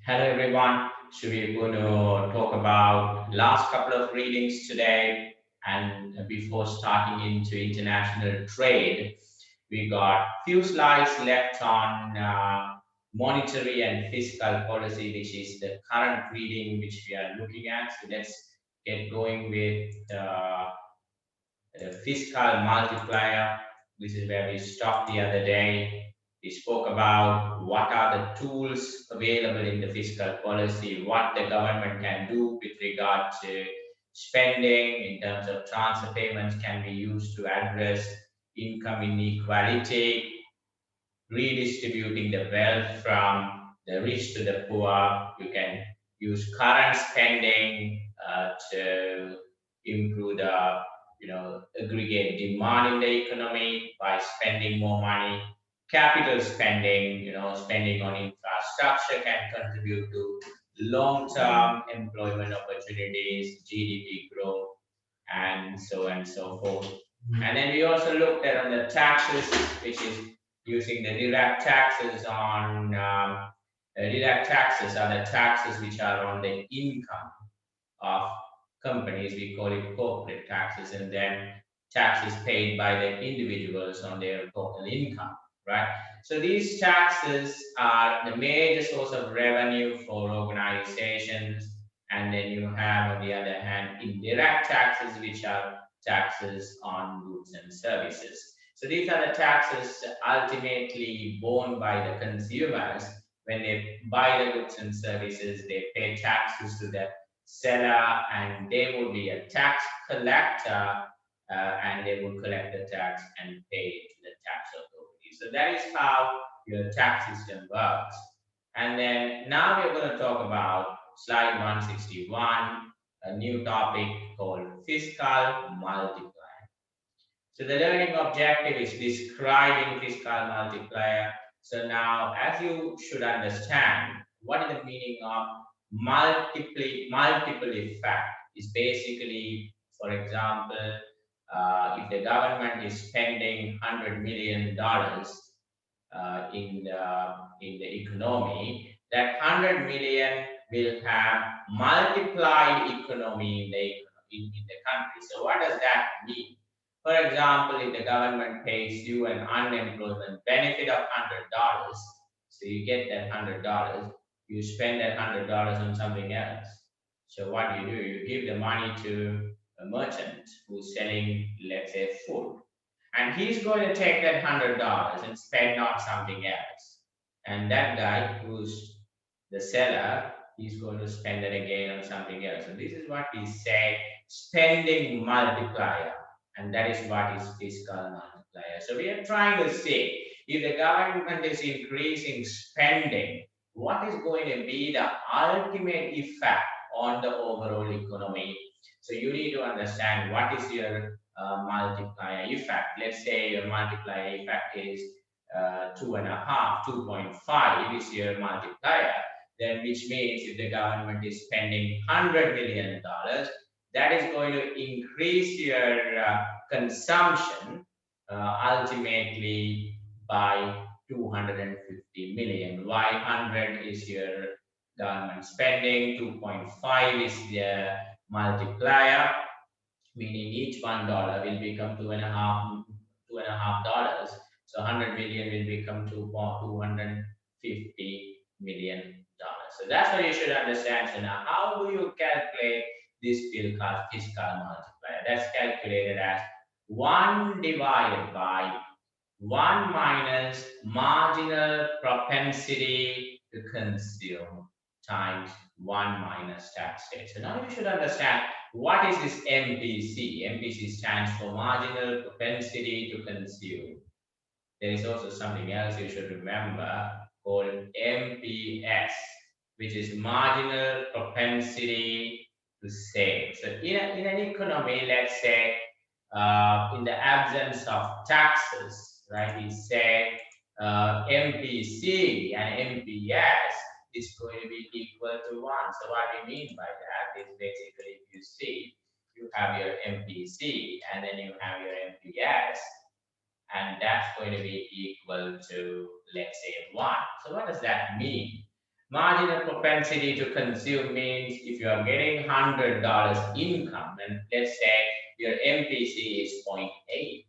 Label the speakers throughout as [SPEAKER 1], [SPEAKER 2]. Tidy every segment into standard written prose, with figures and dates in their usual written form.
[SPEAKER 1] Hello everyone. So we're going to talk about last couple of readings today. And before starting into international trade, we got few slides left on monetary and fiscal policy, which is the current reading which we are looking at. So let's get going with the fiscal multiplier. This is where we stopped the other day. We spoke about what are the tools available in the fiscal policy, what the government can do with regard to spending in terms of transfer payments can be used to address income inequality, redistributing the wealth from the rich to the poor. You can use current spending to improve the aggregate demand in the economy by spending more money. Capital spending, spending on infrastructure can contribute to long-term employment opportunities, GDP growth, and so on and so forth. And then we also looked at on the taxes, which is using the direct taxes on direct taxes are the taxes which are on the income of companies. We call it corporate taxes, and then taxes paid by the individuals on their total income, right? So these taxes are the major source of revenue for organizations. And then you have, on the other hand, indirect taxes, which are taxes on goods and services. So these are the taxes ultimately borne by the consumers. When they buy the goods and services, they pay taxes to the seller, and they will be a tax collector, and they will collect the tax and pay it to the tax authority. So that is how your tax system works. And then now we're going to talk about slide 161, a new topic called fiscal multiplier. So the learning objective is describing fiscal multiplier. So now, as you should understand, what is the meaning of multiple effect? Is basically, for example, if the government is spending $100 million in the economy, that 100 million will have multiplied economy in the country. So what does that mean? For example, if the government pays you an unemployment benefit of $100, so you get that $100, you spend that $100 on something else. So what do? You give the money to a merchant who's selling, let's say, food. And he's going to take that $100 and spend on something else. And that guy who's the seller, he's going to spend it again on something else. And this is what we say spending multiplier. And that is what is fiscal multiplier. So we are trying to see if the government is increasing spending, what is going to be the ultimate effect on the overall economy. So you need to understand what is your multiplier effect. Let's say your multiplier effect is 2.5 is your multiplier. Then which means if the government is spending $100 million, that is going to increase your consumption ultimately by 250 million. Why 100 is your government spending, 2.5 is the multiplier, meaning each $1 will become $2.5. So 100 million will become 250 million dollars. So that's what you should understand. So now, how do you calculate this fiscal multiplier? That's calculated as 1 divided by 1 minus marginal propensity to consume times 1 minus tax rate. So now you should understand what is this MPC. MPC stands for marginal propensity to consume. There is also something else you should remember called MPS, which is marginal propensity to save. So in an economy, let's say, in the absence of taxes, right, we say MPC and MPS is going to be equal to 1. So what we mean by that is basically, if you see, you have your MPC and then you have your MPS, and that's going to be equal to, let's say, 1. So what does that mean? Marginal propensity to consume means if you are getting $100 income, and let's say your MPC is 0.8.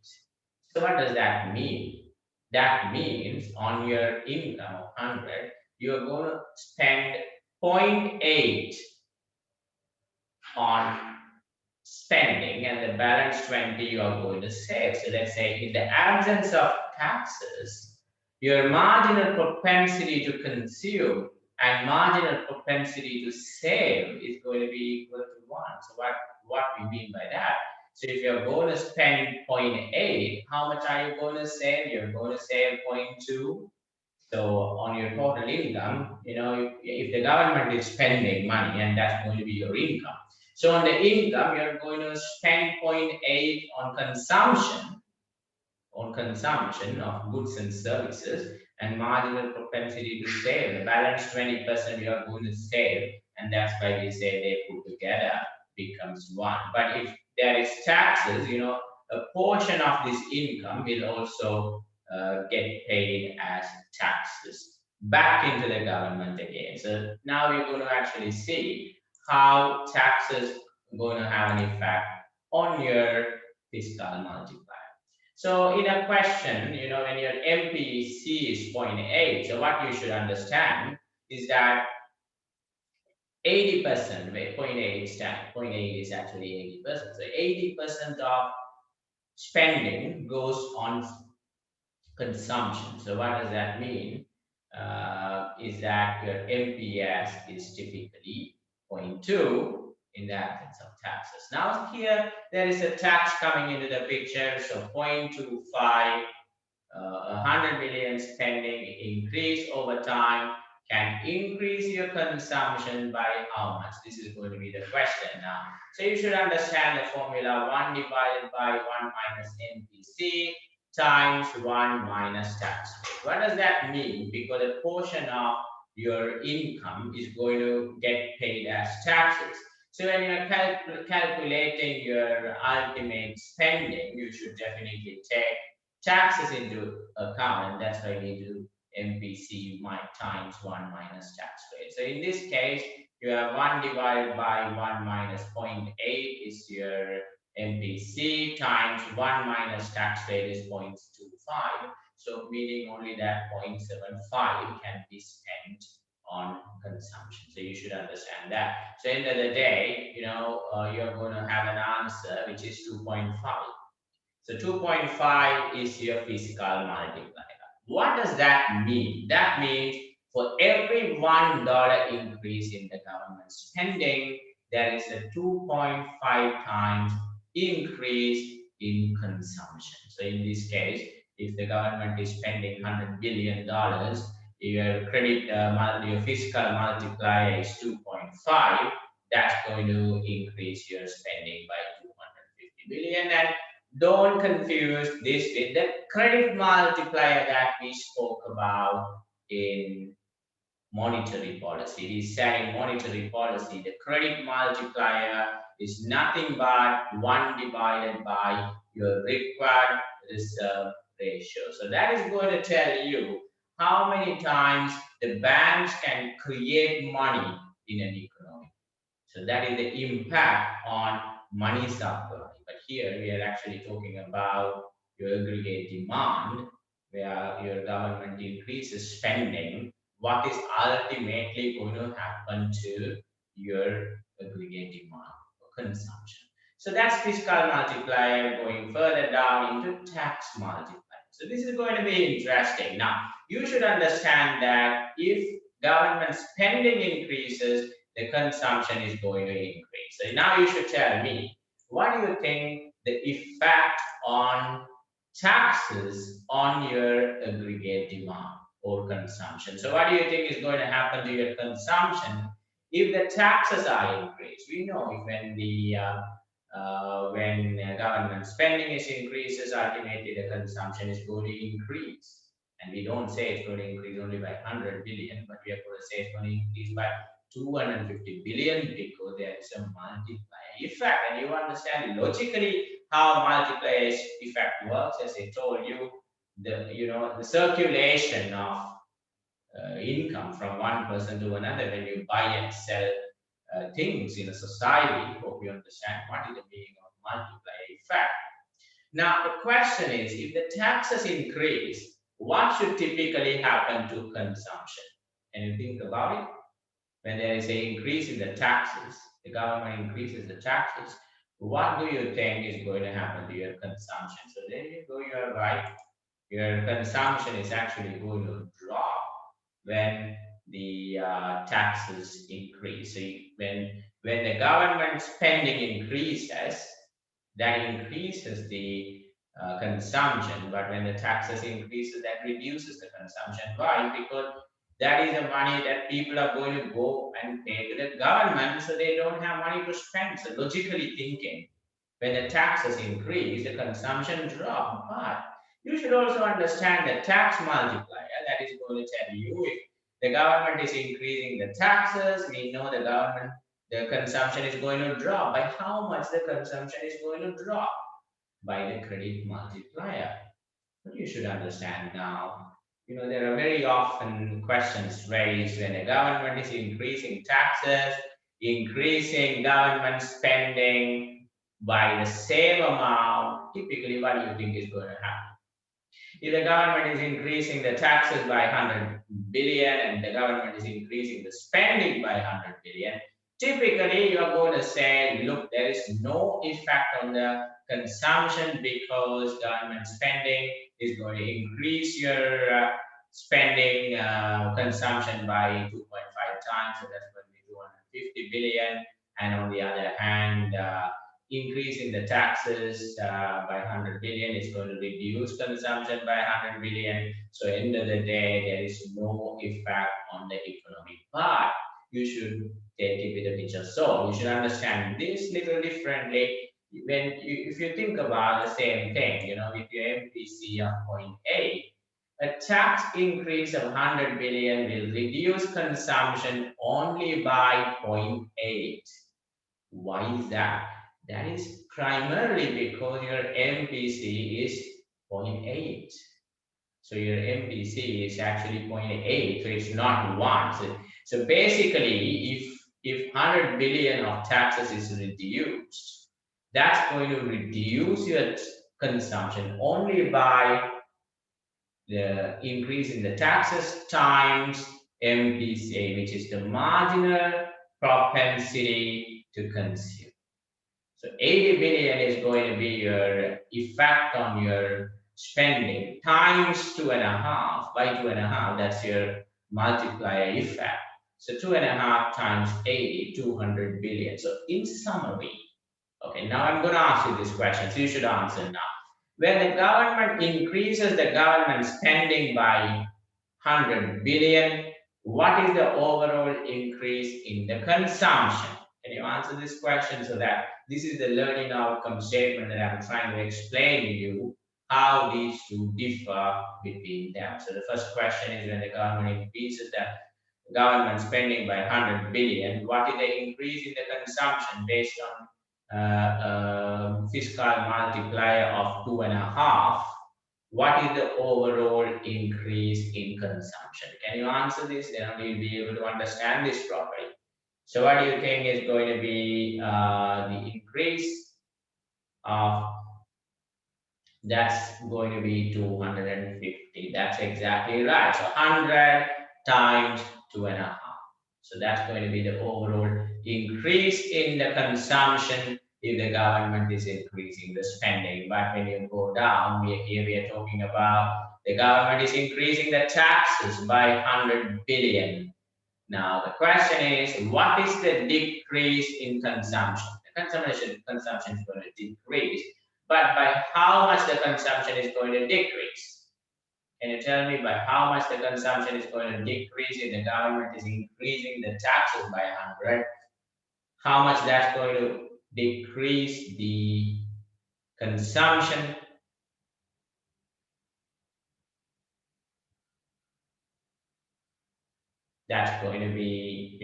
[SPEAKER 1] So what does that mean? That means on your income of 100, you're going to spend 0.8 on spending, and the balance 20 you are going to save. So let's say in the absence of taxes, your marginal propensity to consume and marginal propensity to save is going to be equal to 1. So what we mean by that? So if you're going to spend 0.8, how much are you going to save? You're going to save 0.2. So on your total income, if the government is spending money and that's going to be your income. So on the income, you're going to spend 0.8 on consumption of goods and services, and marginal propensity to save. The balance 20% you are going to save, and that's why we say they put together becomes 1. But if there is taxes, a portion of this income will also get paid as taxes back into the government again. So now you're going to actually see how taxes are going to have an effect on your fiscal multiplier. So in a question, when your MPC is 0.8, so what you should understand is that 80%, 0.8 is actually 80%. So 80% of spending goes on consumption. So what does that mean? Is that your MPS is typically 0.2 in the absence of taxes. Now here there is a tax coming into the picture, so 0.25, 100 million spending increase over time can increase your consumption by how much? This is going to be the question now. So you should understand the formula: 1 divided by 1 minus MPC times 1 minus tax rate. What does that mean? Because a portion of your income is going to get paid as taxes. So when you're calculating your ultimate spending, you should definitely take taxes into account, and that's why we do MPC times 1 minus tax rate. So in this case, you have 1 divided by 1 minus 0.8 is your MPC times 1 minus tax rate is 0.25. So meaning only that 0.75 can be spent on consumption. So you should understand that. So end of the day, you're going to have an answer which is 2.5. So 2.5 is your fiscal multiplier. What does that mean? That means for every $1 increase in the government spending, there is a 2.5 times increase in consumption. So in this case, if the government is spending $100 billion, your fiscal multiplier is 2.5. That's going to increase your spending by 250 billion. And don't confuse this with the credit multiplier that we spoke about in monetary policy. It is saying monetary policy, the credit multiplier is nothing but 1 divided by your required reserve ratio. So that is going to tell you how many times the banks can create money in an economy. So that is the impact on money supply. But here we are actually talking about your aggregate demand, where your government increases spending. What is ultimately going to happen to your aggregate demand or consumption? So that's fiscal multiplier. Going further down into tax multiplier. So this is going to be interesting. Now, you should understand that if government spending increases, the consumption is going to increase. So now you should tell me, what do you think the effect on taxes on your aggregate demand or consumption? So what do you think is going to happen to your consumption if the taxes are increased? We know if when government spending is increases, ultimately the consumption is going to increase. And we don't say it's going to increase only by 100 billion, but we are going to say it's going to increase by 250 billion because there is a multiplier effect. And you understand logically how multiplier effect works. As I told you, the circulation of income from one person to another when you buy and sell things in a society. Hope you understand what is the meaning of multiplier effect. Now, the question is, if the taxes increase, what should typically happen to consumption? Can you think about it? When there is an increase in the taxes, the government increases the taxes, what do you think is going to happen to your consumption? So there you go, you are right. Your consumption is actually going to drop when the taxes increase. So when the government spending increases, that increases the consumption, but when the taxes increases, that reduces the consumption. Why? Because that is the money that people are going to go and pay to the government, so they don't have money to spend. So logically thinking, when the taxes increase, the consumption drops. But you should also understand the tax multiplier that is going to tell you if the government is increasing the taxes, we know the consumption is going to drop. By how much the consumption is going to drop? By the credit multiplier. But you should understand now, there are very often questions raised when the government is increasing taxes, increasing government spending by the same amount. Typically, what do you think is going to happen? If the government is increasing the taxes by 100 billion and the government is increasing the spending by 100 billion, typically you are going to say, look, there is no effect on the consumption because government spending is going to increase your spending consumption by 2.5 times, so that's going to be 250 billion. And on the other hand, increasing the taxes by 100 billion is going to reduce consumption by 100 billion. So end of the day, there is no effect on the economy. But you should take it with a pinch of salt. You should understand this little differently. If you think about the same thing, with your MPC of 0.8, a tax increase of 100 billion will reduce consumption only by 0.8. Why is that? That is primarily because your MPC is 0.8. So your MPC is actually 0.8, so it's not 1. So basically, if 100 billion of taxes is reduced, that's going to reduce your consumption only by the increase in the taxes times MPC, which is the marginal propensity to consume. So 80 billion is going to be your effect on your spending times 2.5 by 2.5. That's your multiplier effect. So 2.5 times 80, 200 billion. So in summary, okay, now I'm going to ask you this question. So you should answer now. When the government increases the government spending by 100 billion, what is the overall increase in the consumption? Can you answer this question? So that this is the learning outcome statement that I'm trying to explain to you how these two differ between them. So the first question is, when the government increases the government spending by 100 billion, what is the increase in the consumption based on fiscal multiplier of 2.5? What is the overall increase in consumption? Can you answer this? Then only you'll be able to understand this properly. So what do you think is going to be the increase of, that's going to be 250. That's exactly right. So 100 times 2.5. So that's going to be the overall increase in the consumption if the government is increasing the spending. But when you go down, here we are talking about the government is increasing the taxes by 100 billion. Now the question is, what is the decrease in consumption? The consumption is going to decrease, but by how much the consumption is going to decrease? Can you tell me by how much the consumption is going to decrease if the government is increasing the taxes by 100? How much that's going to decrease the consumption? That's going to be,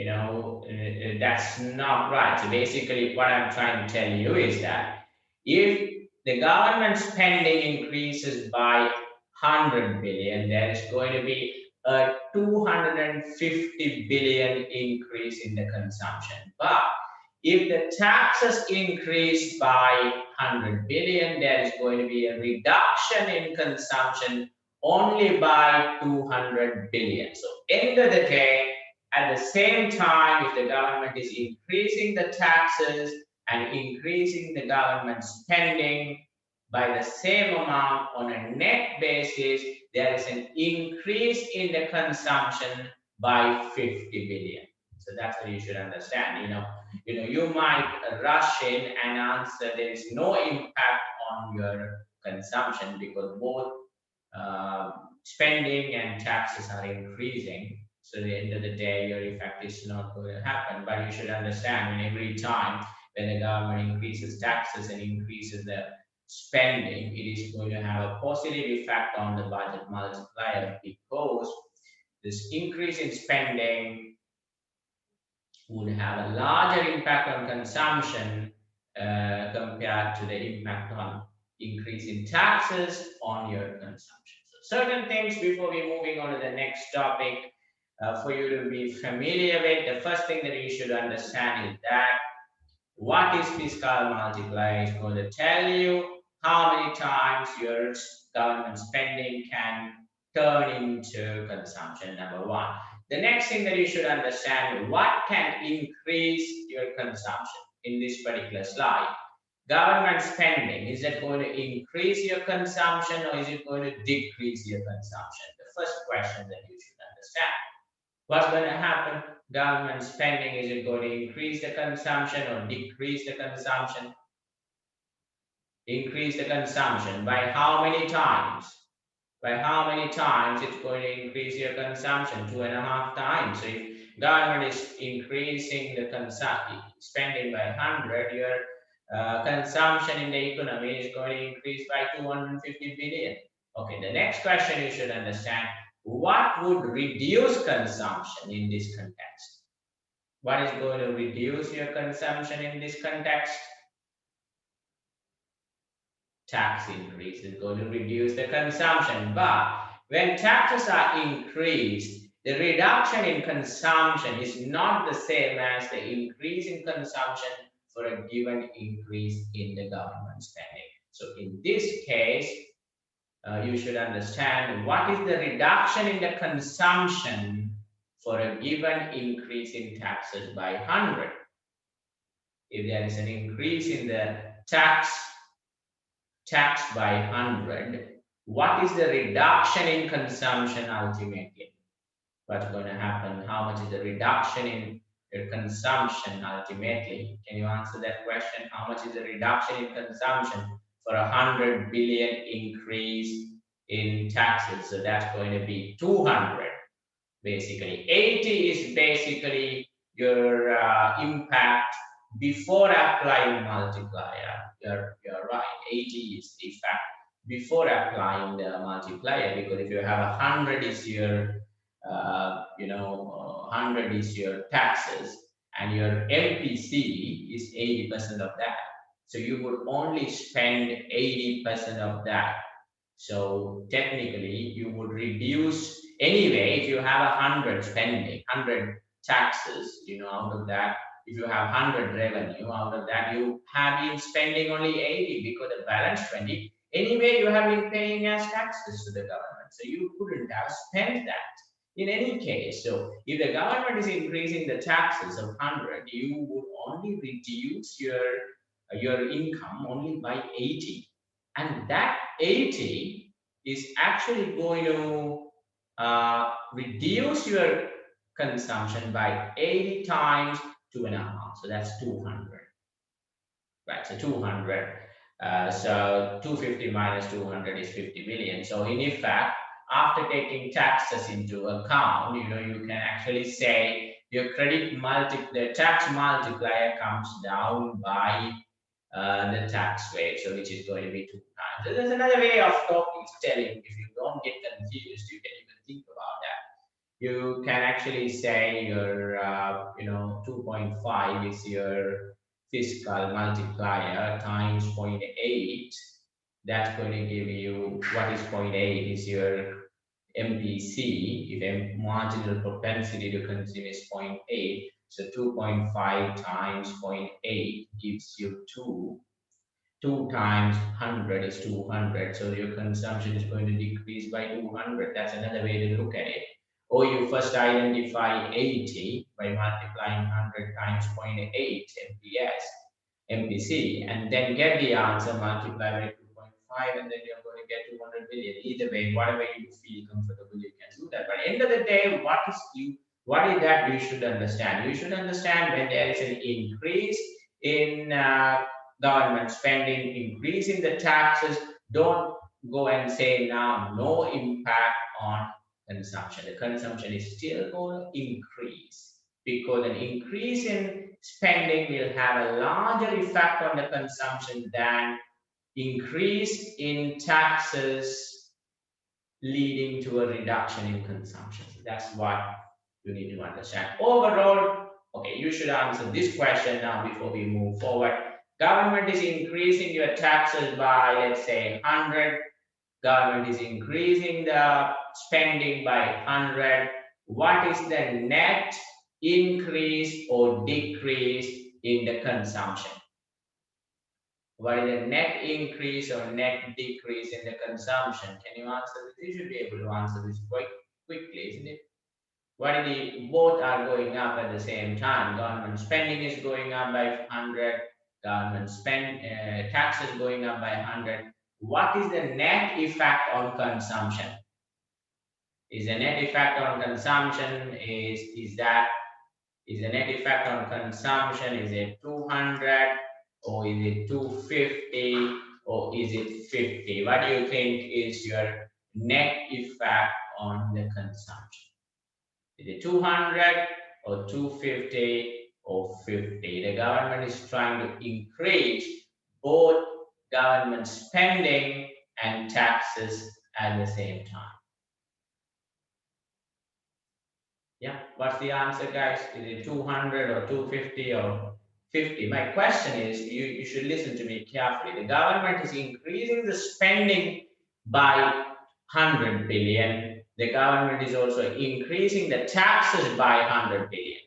[SPEAKER 1] that's not right. So basically what I'm trying to tell you is that if the government spending increases by 100 billion, there is going to be a 250 billion increase in the consumption. But if the taxes increase by 100 billion, there is going to be a reduction in consumption only by 200 billion. So end of the day, at the same time, if the government is increasing the taxes and increasing the government spending by the same amount on a net basis, there is an increase in the consumption by 50 billion. So that's what you should understand. You might rush in and answer there is no impact on your consumption because both spending and taxes are increasing. So at the end of the day, your effect is not going to happen. But you should understand every time when the government increases taxes and increases the spending, it is going to have a positive effect on the budget multiplier because this increase in spending would have a larger impact on consumption compared to the impact on increase in taxes on your consumption. So certain things before we moving on to the next topic for you to be familiar with. The first thing that you should understand is that what is fiscal multiplier is going to tell you how many times your government spending can turn into consumption, number one. The next thing that you should understand, what can increase your consumption in this particular slide? Government spending, is it going to increase your consumption or is it going to decrease your consumption? The first question that you should understand. What's going to happen? Government spending, is it going to increase the consumption or decrease the consumption? Increase the consumption. By how many times? By how many times it's going to increase your consumption? 2.5 times. So if government is increasing the spending by 100, your consumption in the economy is going to increase by 250 billion. Okay, the next question you should understand, what would reduce consumption in this context? What is going to reduce your consumption in this context? Tax increase is going to reduce the consumption. But when taxes are increased, the reduction in consumption is not the same as the increase in consumption for a given increase in the government spending. So in this case, you should understand what is the reduction in the consumption for a given increase in taxes by 100. If there is an increase in the tax by 100, what is the reduction in consumption ultimately? What's going to happen? How much is the reduction in your consumption ultimately? Can you answer that question? How much is the reduction in consumption for 100 billion increase in taxes? So that's going to be 200 basically. 80 is basically your impact before applying multiplier. You're right. 80 is the effect before applying the multiplier, because if you have 100 is your 100 is your taxes and your MPC is 80% of that. So you would only spend 80% of that. So technically you would reduce anyway. If you have 100 spending, 100 taxes, out of that, if you have 100 revenue, out of that you have been spending only 80 because the balance 20 anyway you have been paying as taxes to the government. So you couldn't have spent that in any case. So if the government is increasing the taxes of 100, you would only reduce your income only by 80. And that 80 is actually going to reduce your consumption by 80 times 2.5. So that's 200. Right, so 200. So 250 minus 200 is 50 million. So in effect, after taking taxes into account, you can actually say your the tax multiplier comes down by the tax rate, so which is going to be 2 times. So there's another way of telling. If you don't get confused, you can even think about that. You can actually say your 2.5 is your fiscal multiplier times 0.8. That's going to give you, what is 0.8 is your MPC, if marginal propensity to consume is 0.8, so 2.5 times 0.8 gives you 2. 2 times 100 is 200, so your consumption is going to decrease by 200. That's another way to look at it. Or you first identify 80 by multiplying 100 times 0.8 MPC, and then get the answer, multiply by 2.5, and then you're going to get 200 million. Either way, whatever you feel comfortable, you can do that. But at the end of the day, what is that you should understand? You should understand when there is an increase in government spending, increase in the taxes, don't go and say now no impact on consumption. The consumption is still going to increase because an increase in spending will have a larger effect on the consumption than increase in taxes leading to a reduction in consumption. So that's what you need to understand. Overall, okay, you should answer this question now before we move forward. Government is increasing your taxes by, let's say, 100. Government is increasing the spending by 100. What is the net increase or decrease in the consumption? What is the net increase or net decrease in the consumption? Can you answer this? You should be able to answer this quite quickly, isn't it? What is both are going up at the same time. Government spending is going up by 100. Government taxes going up by 100. What is the net effect on consumption? Is the net effect on consumption is the net effect on consumption, is it 200 or is it 250 or is it 50? What do you think is your net effect on the consumption? Is it 200 or 250 or 50? The government is trying to increase both government spending and taxes at the same time. Yeah, what's the answer, guys? Is it 200 or 250 or 50? My question is, you should listen to me carefully. The government is increasing the spending by 100 billion. The government is also increasing the taxes by 100 billion.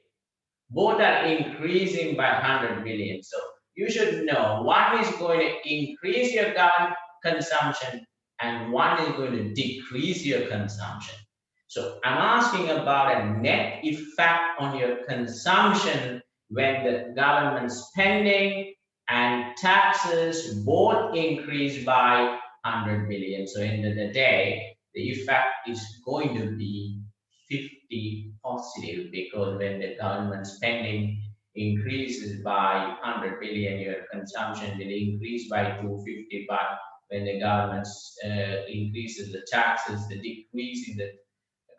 [SPEAKER 1] Both are increasing by 100 billion. So you should know one is going to increase your consumption and one is going to decrease your consumption. So I'm asking about a net effect on your consumption when the government spending and taxes both increase by 100 billion. So end of the day, the effect is going to be 50 positive, because when the government spending increases by 100 billion, your consumption will increase by 250. But when the government increases the taxes, the decrease in the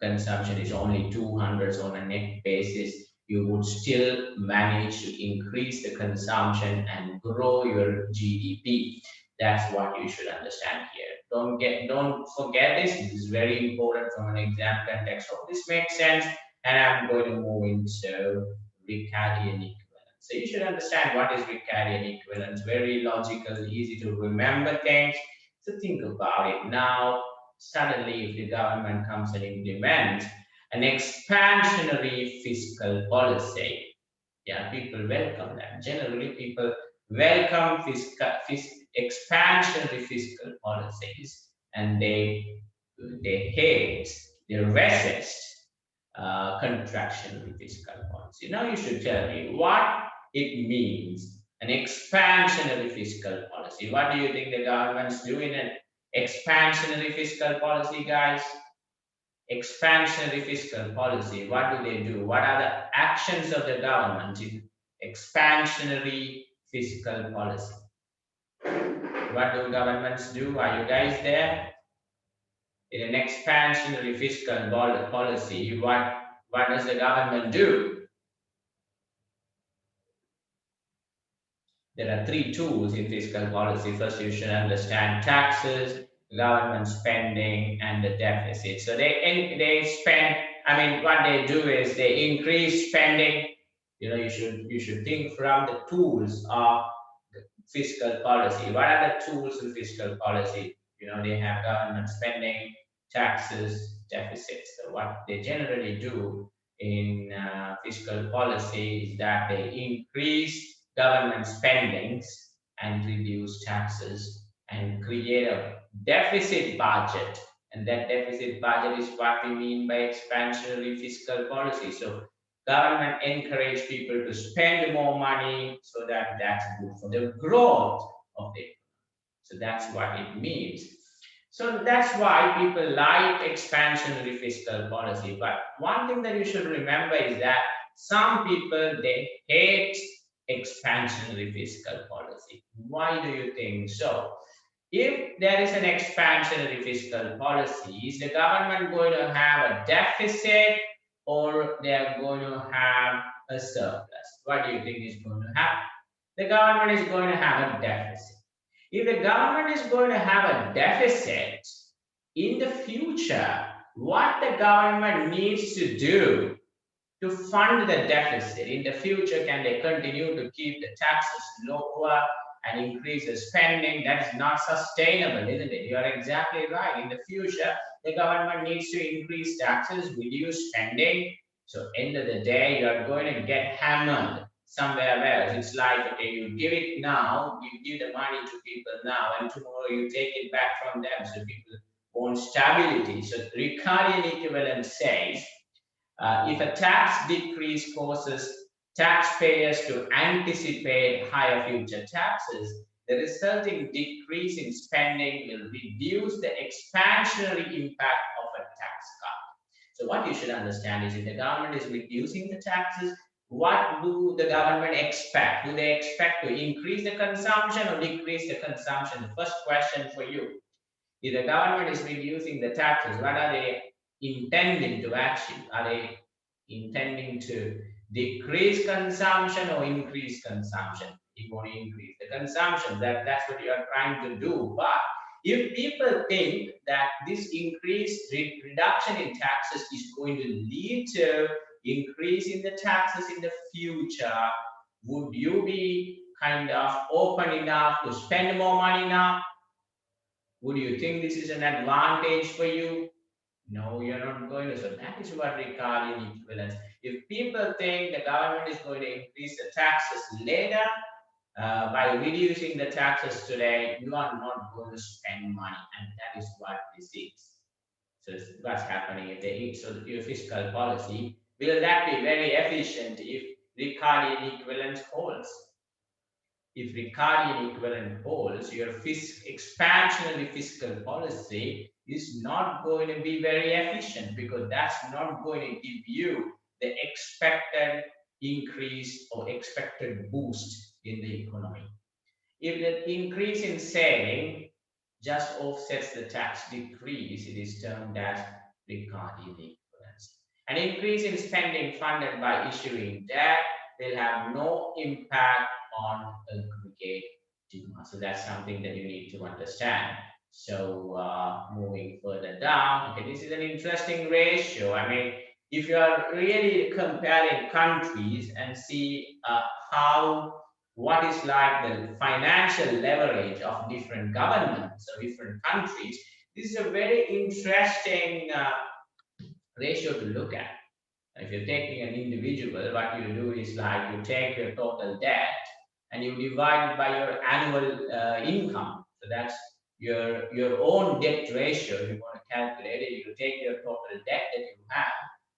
[SPEAKER 1] consumption is only 200. So on a net basis, you would still manage to increase the consumption and grow your GDP. That's what you should understand here. Don't forget this. This is very important from an exam context. Hope this makes sense. And I'm going to move into Ricardian equivalence. So you should understand what is Ricardian equivalence. Very logical, easy to remember things. So think about it now. Suddenly, if the government comes and implements an expansionary fiscal policy, yeah, people welcome that. Generally, people welcome expansionary fiscal policies, and they hate, they resist contractionary fiscal policy. Now you should tell me what it means, an expansionary fiscal policy. What do you think the government's doing an expansionary fiscal policy, guys? Expansionary fiscal policy, what do they do? What are the actions of the government in expansionary fiscal policy? What do governments do? Are you guys there? In an expansionary fiscal policy, what does the government do? There are three tools in fiscal policy. First, you should understand taxes, government spending, and the deficit. So they spend. I mean, what they do is they increase spending. You know, you should think from the tools of the fiscal policy. What are the tools in fiscal policy? You know, they have government spending, taxes, deficits. So what they generally do in fiscal policy is that they increase government spendings and reduce taxes and create a deficit budget. And that deficit budget is what we mean by expansionary fiscal policy. So government encourage people to spend more money so that that's good for the growth of the economy. So that's what it means. So that's why people like expansionary fiscal policy. But one thing that you should remember is that some people, they hate expansionary fiscal policy. Why do you think so? If there is an expansionary fiscal policy, is the government going to have a deficit or they are going to have a surplus? What do you think is going to happen? The government is going to have a deficit. If the government is going to have a deficit in the future, what the government needs to do to fund the deficit in the future, can they continue to keep the taxes lower and increase the spending? That is not sustainable, isn't it? You are exactly right. In the future, the government needs to increase taxes, reduce spending. So end of the day, you are going to get hammered somewhere else. It's like, okay, you give it now, you give the money to people now, and tomorrow you take it back from them. So people want stability. So Ricardian equivalent says, if a tax decrease causes taxpayers to anticipate higher future taxes, the resulting decrease in spending will reduce the expansionary impact of a tax cut. So what you should understand is if the government is reducing the taxes, what do the government expect? Do they expect to increase the consumption or decrease the consumption? The first question for you. If the government is reducing the taxes, what are they intending to achieve? Are they intending to decrease consumption or increase consumption? You want to increase the consumption. That's what you are trying to do. But if people think that this increased reduction in taxes is going to lead to increase in the taxes in the future, would you be kind of open enough to spend more money now? Would you think this is an advantage for you? No, you're not going to. So that is what Ricardian equivalence. If people think the government is going to increase the taxes later, by reducing the taxes today, you are not going to spend money, and that is what this is. So what's happening if they so your fiscal policy, will that be very efficient if Ricardian equivalence holds? If Ricardian equivalent holds, your expansionary fiscal policy is not going to be very efficient because that's not going to give you the expected increase or expected boost in the economy. If the increase in saving just offsets the tax decrease, it is termed as Ricardian equivalence. An increase in spending funded by issuing debt will have no impact on aggregate demand. So that's something that you need to understand. So moving further down, okay, this is an interesting ratio. I mean, if you are really comparing countries and see what is like the financial leverage of different governments or different countries, this is a very interesting ratio to look at. If you're taking an individual, what you do is like you take your total debt and you divide it by your annual income. So that's your own debt ratio. If you want to calculate it, you take your total debt that you have,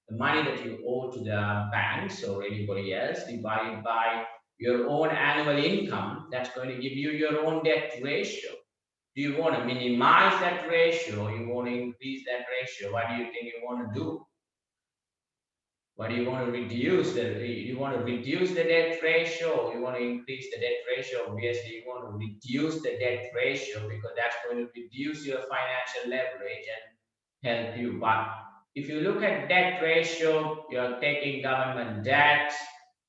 [SPEAKER 1] the money that you owe to the banks or anybody else, divided by your own annual income. That's going to give you your own debt ratio. Do you want to minimize that ratio or you want to increase that ratio? What do you think you want to do? What do you want to reduce? You want to reduce the debt ratio or you want to increase the debt ratio? Obviously, you want to reduce the debt ratio because that's going to reduce your financial leverage and help you. But if you look at debt ratio, you're taking government debt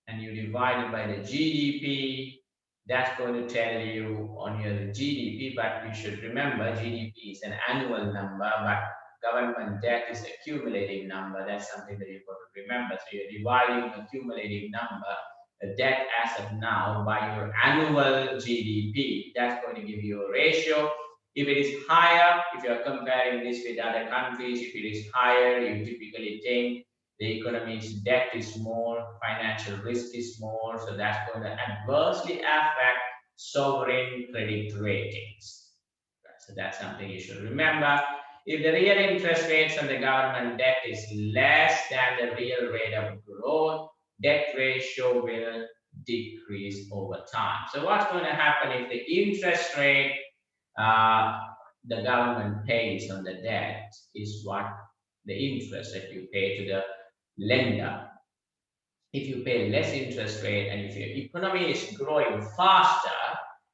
[SPEAKER 1] and you divide it by the GDP. That's going to tell you on your GDP, but you should remember GDP is an annual number, but government debt is a cumulative number. That's something that you've got to remember. So you're dividing a cumulative number, the debt as of now, by your annual GDP. That's going to give you a ratio. If it is higher, if you are comparing this with other countries, if it is higher, you typically think the economy's debt is more, financial risk is more, so that's going to adversely affect sovereign credit ratings. So that's something you should remember. If the real interest rates on the government debt is less than the real rate of growth, debt ratio will decrease over time. So what's going to happen if the interest rate the government pays on the debt is what the interest that you pay to the lender. If you pay less interest rate and if your economy is growing faster,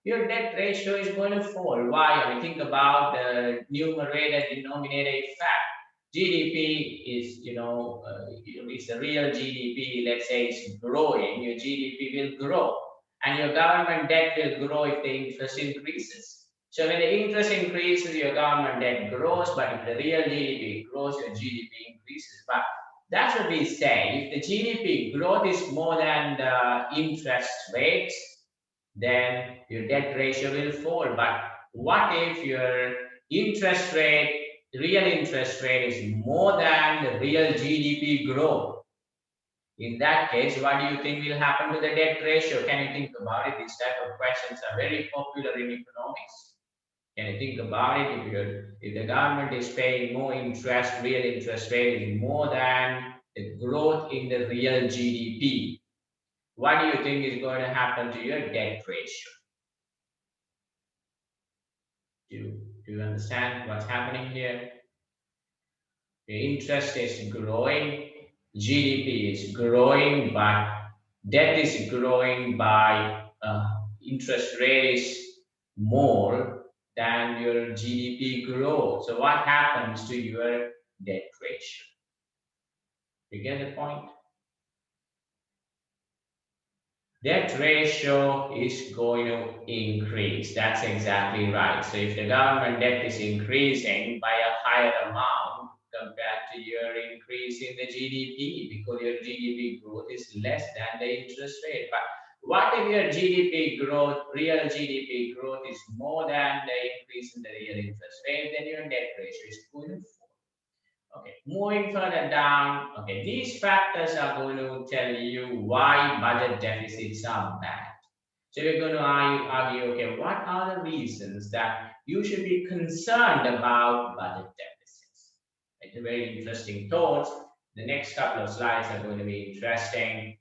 [SPEAKER 1] your debt ratio is going to fall. Why? When you think about the numerator denominator effect, GDP is, it's the real GDP, let's say it's growing, your GDP will grow and your government debt will grow if the interest increases. So when the interest increases, your government debt grows, but if the real GDP grows, your GDP increases. But that's what we say. If the GDP growth is more than the interest rates, then your debt ratio will fall. But what if your interest rate, real interest rate is more than the real GDP growth? In that case, what do you think will happen to the debt ratio? Can you think about it? These type of questions are very popular in economics. Can you think about it? If the government is paying more interest, real interest rate is more than the growth in the real GDP, what do you think is going to happen to your debt ratio? Do you understand what's happening here? The interest is growing, GDP is growing, but debt is growing by interest rate is more than your GDP growth. So what happens to your debt ratio? You get the point? Debt ratio is going to increase. That's exactly right. So if the government debt is increasing by a higher amount compared to your increase in the GDP, because your GDP growth is less than the interest rate. But what if your GDP growth, real GDP growth is more than the increase in the real interest rate? Then your debt ratio is going to fall. Okay, moving further down, okay, these factors are going to tell you why budget deficits are bad. So we're going to argue, okay, what are the reasons that you should be concerned about budget deficits? It's a very interesting thought. The next couple of slides are going to be interesting.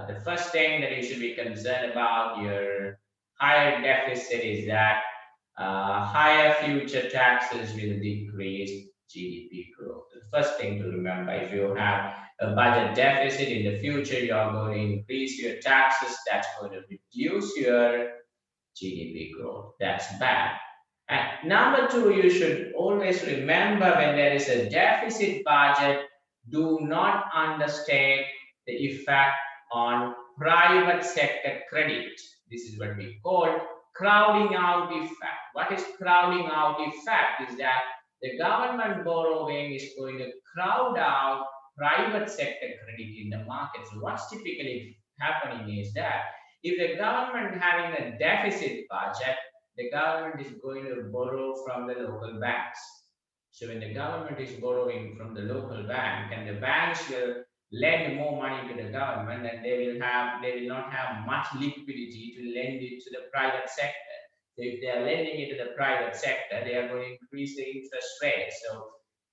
[SPEAKER 1] The first thing that you should be concerned about your higher deficit is that higher future taxes will decrease GDP growth. The first thing to remember, if you have a budget deficit in the future, you are going to increase your taxes. That's going to reduce your GDP growth. That's bad. And number two, you should always remember when there is a deficit budget, do not understate the effect on private sector credit. This is what we call crowding out effect. What is crowding out effect? Is that the government borrowing is going to crowd out private sector credit in the market. So what's typically happening is that if the government having a deficit budget, the government is going to borrow from the local banks. So when the government is borrowing from the local bank, and the banks will lend more money to the government, and they will not have much liquidity to lend it to the private sector. So if they are lending it to the private sector, they are going to increase the interest rate. So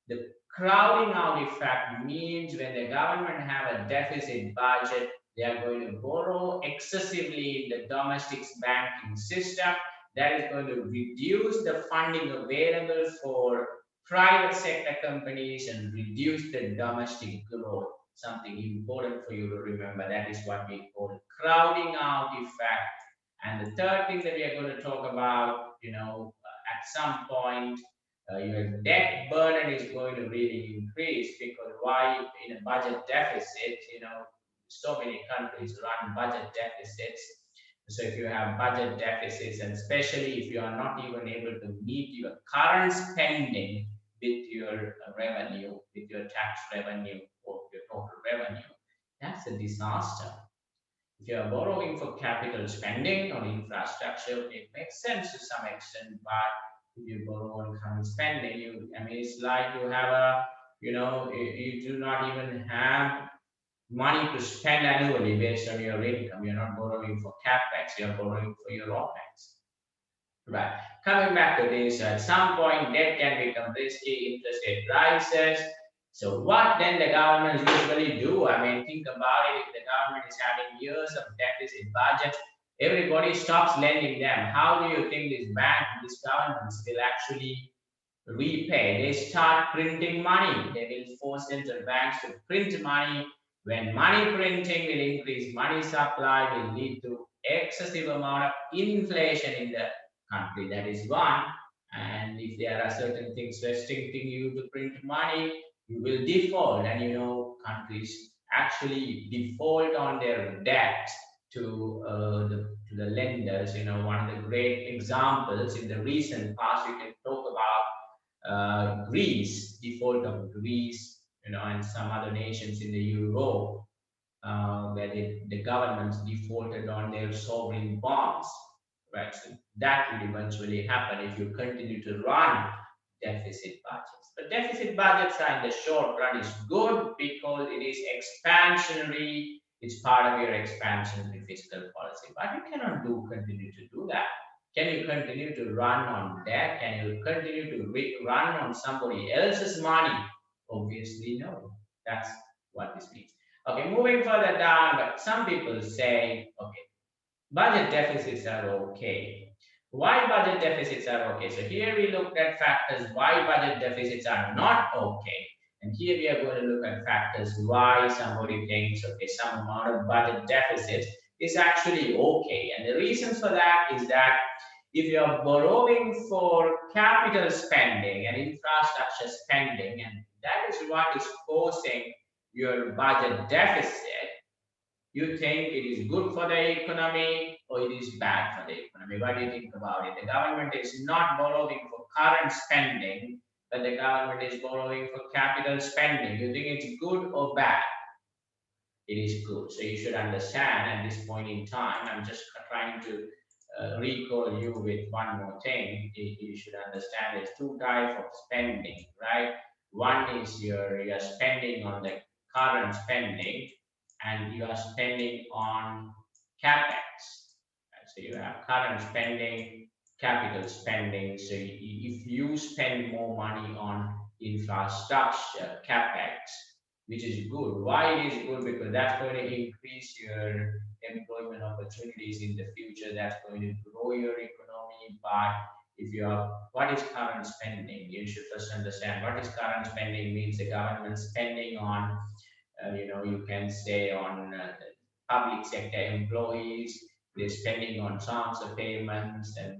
[SPEAKER 1] the crowding out effect means when the government have a deficit budget, they are going to borrow excessively in the domestic banking system. That is going to reduce the funding available for private sector companies and reduce the domestic growth. Something important for you to remember. That is what we call crowding out effect. And the third thing that we are going to talk about, at some point, your debt burden is going to really increase, because why in a budget deficit, so many countries run budget deficits. So if you have budget deficits, and especially if you are not even able to meet your current spending with your revenue, with your tax revenue or your total revenue, that's a disaster. If you are borrowing for capital spending or infrastructure, it makes sense to some extent, but If you borrow on current spending, I mean, it's like you have a, you do not even have money to spend annually based on your income. You're not borrowing for capex, you're borrowing for your opex. Right. Coming back to this, at some point debt can become risky, interest rate rises. So what then the governments usually do? I mean, think about it. If the government is having years of deficit budget, everybody stops lending them. How do you think these governments will actually repay? They start printing money. They will force central banks to print money. When money printing will increase money supply, will lead to excessive amount of inflation in the country. That is one. And if there are certain things restricting you to print money, you will default. And countries actually default on their debt to the lenders. One of the great examples in the recent past, we can talk about Greece, default of Greece, and some other nations in the Euro, where the governments defaulted on their sovereign bonds, right? So that will eventually happen if you continue to run deficit budgets. But deficit budgets are in the short run is good because it is expansionary. It's part of your expansionary fiscal policy, but you cannot continue to do that. Can you continue to run on debt? Can you continue to run on somebody else's money? Obviously, no. That's what this means. Okay, moving further down, but some people say, okay, budget deficits are okay. Why budget deficits are okay? So here we looked at factors why budget deficits are not okay. And here we are going to look at factors why somebody thinks, okay, some amount of budget deficit is actually okay. And the reasons for that is that if you're borrowing for capital spending and infrastructure spending, and that is what is causing your budget deficit, you think it is good for the economy or it is bad for the economy. What do you think about it? The government is not borrowing for current spending, but the government is borrowing for capital spending. You think it's good or bad? It is good. So you should understand at this point in time, I'm just trying to recall you with one more thing. You should understand there's two types of spending, right? One is you're spending on the current spending, and you are spending on capex. Right? So you have current spending, capital spending. So if you spend more money on infrastructure, capex, which is good. Why it is good? Because that's going to increase your employment opportunities in the future. That's going to grow your economy. But if you are, what is current spending? You should first understand what is current spending means. The government spending on, you can say on public sector employees. They're spending on transfer payments and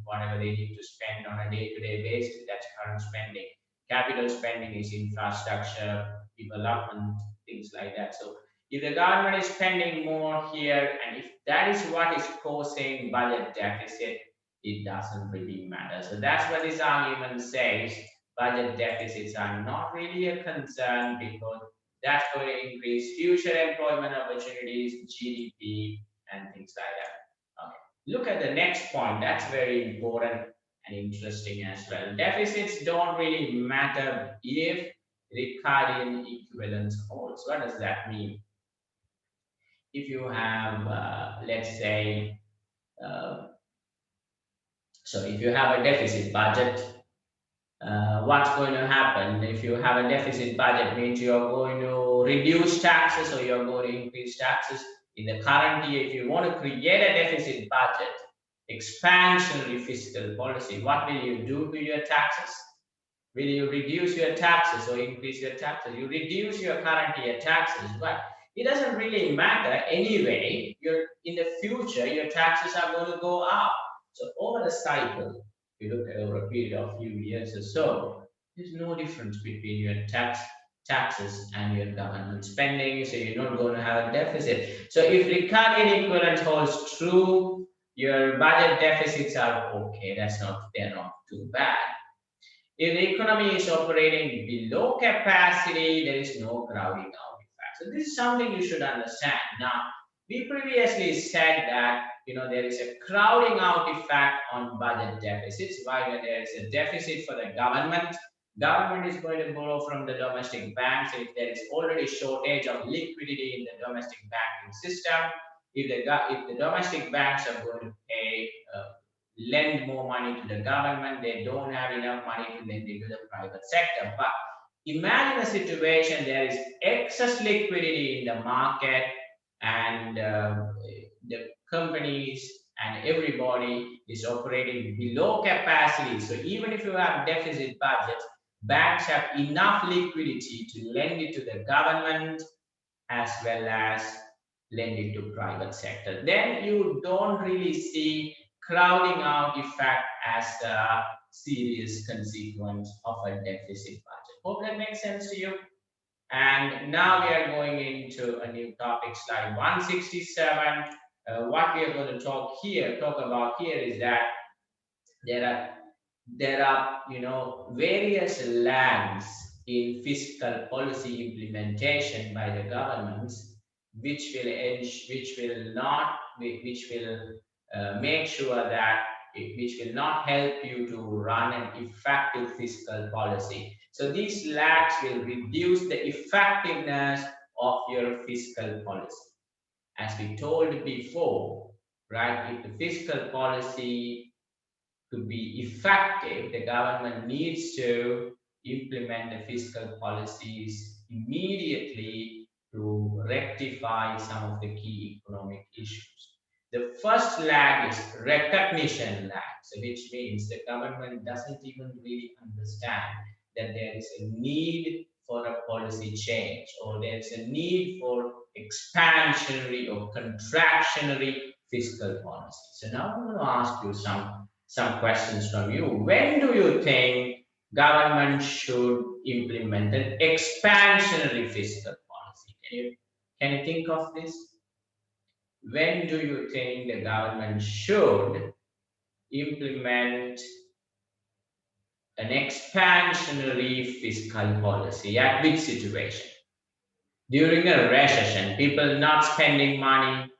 [SPEAKER 1] whatever they need to spend on a day-to-day basis. That's current spending. Capital spending is infrastructure, development, things like that. So if the government is spending more here, and if that is what is causing budget deficit, it doesn't really matter. So that's what this argument says. Budget deficits are not really a concern because that's going to increase future employment opportunities, GDP, and things like that. Okay. Look at the next point. That's very important and interesting as well. Deficits don't really matter if Ricardian equivalence holds. What does that mean? If you have, let's say, so if you have a deficit budget, what's going to happen? If you have a deficit budget, means you're going to reduce taxes or you're going to increase taxes. In the current year, if you want to create a deficit budget, expansionary fiscal policy, what will you do to your taxes? Will you reduce your taxes or increase your taxes? You reduce your current year taxes, but it doesn't really matter anyway. In the future, your taxes are going to go up. So over the cycle, if you look at over a period of few years or so, there's no difference between your taxes and your government spending. So you're not going to have a deficit. So if Ricardian equivalence holds true, your budget deficits are okay. They're not too bad. If the economy is operating below capacity, there is no crowding out effect. So this is something you should understand. Now, We previously said that there is a crowding out effect on budget deficits. Why? When there is a deficit for the government is going to borrow from the domestic banks. If there is already shortage of liquidity in the domestic banking system, if the domestic banks are going to pay lend more money to the government, they don't have enough money to lend it to the private sector. But imagine a situation there is excess liquidity in the market, and the companies and everybody is operating below capacity. So even if you have deficit budgets, banks have enough liquidity to lend it to the government as well as lend it to private sector. Then you don't really see crowding out effect as a serious consequence of a deficit budget. Hope that makes sense to you. And now we are going into a new topic, slide 167. What we are going to talk about here is that there are various lags in fiscal policy implementation by the governments, which will make sure that which will not help you to run an effective fiscal policy. So these lags will reduce the effectiveness of your fiscal policy. As we told before, right? If the fiscal policy to be effective, the government needs to implement the fiscal policies immediately to rectify some of the key economic issues. The first lag is recognition lag, so which means the government doesn't even really understand that there is a need for a policy change, or there's a need for expansionary or contractionary fiscal policy. So now I'm going to ask you some questions from you. When do you think government should implement an expansionary fiscal policy? Can you think of this? When do you think the government should implement an expansionary fiscal policy? At which situation? During a recession, people not spending money,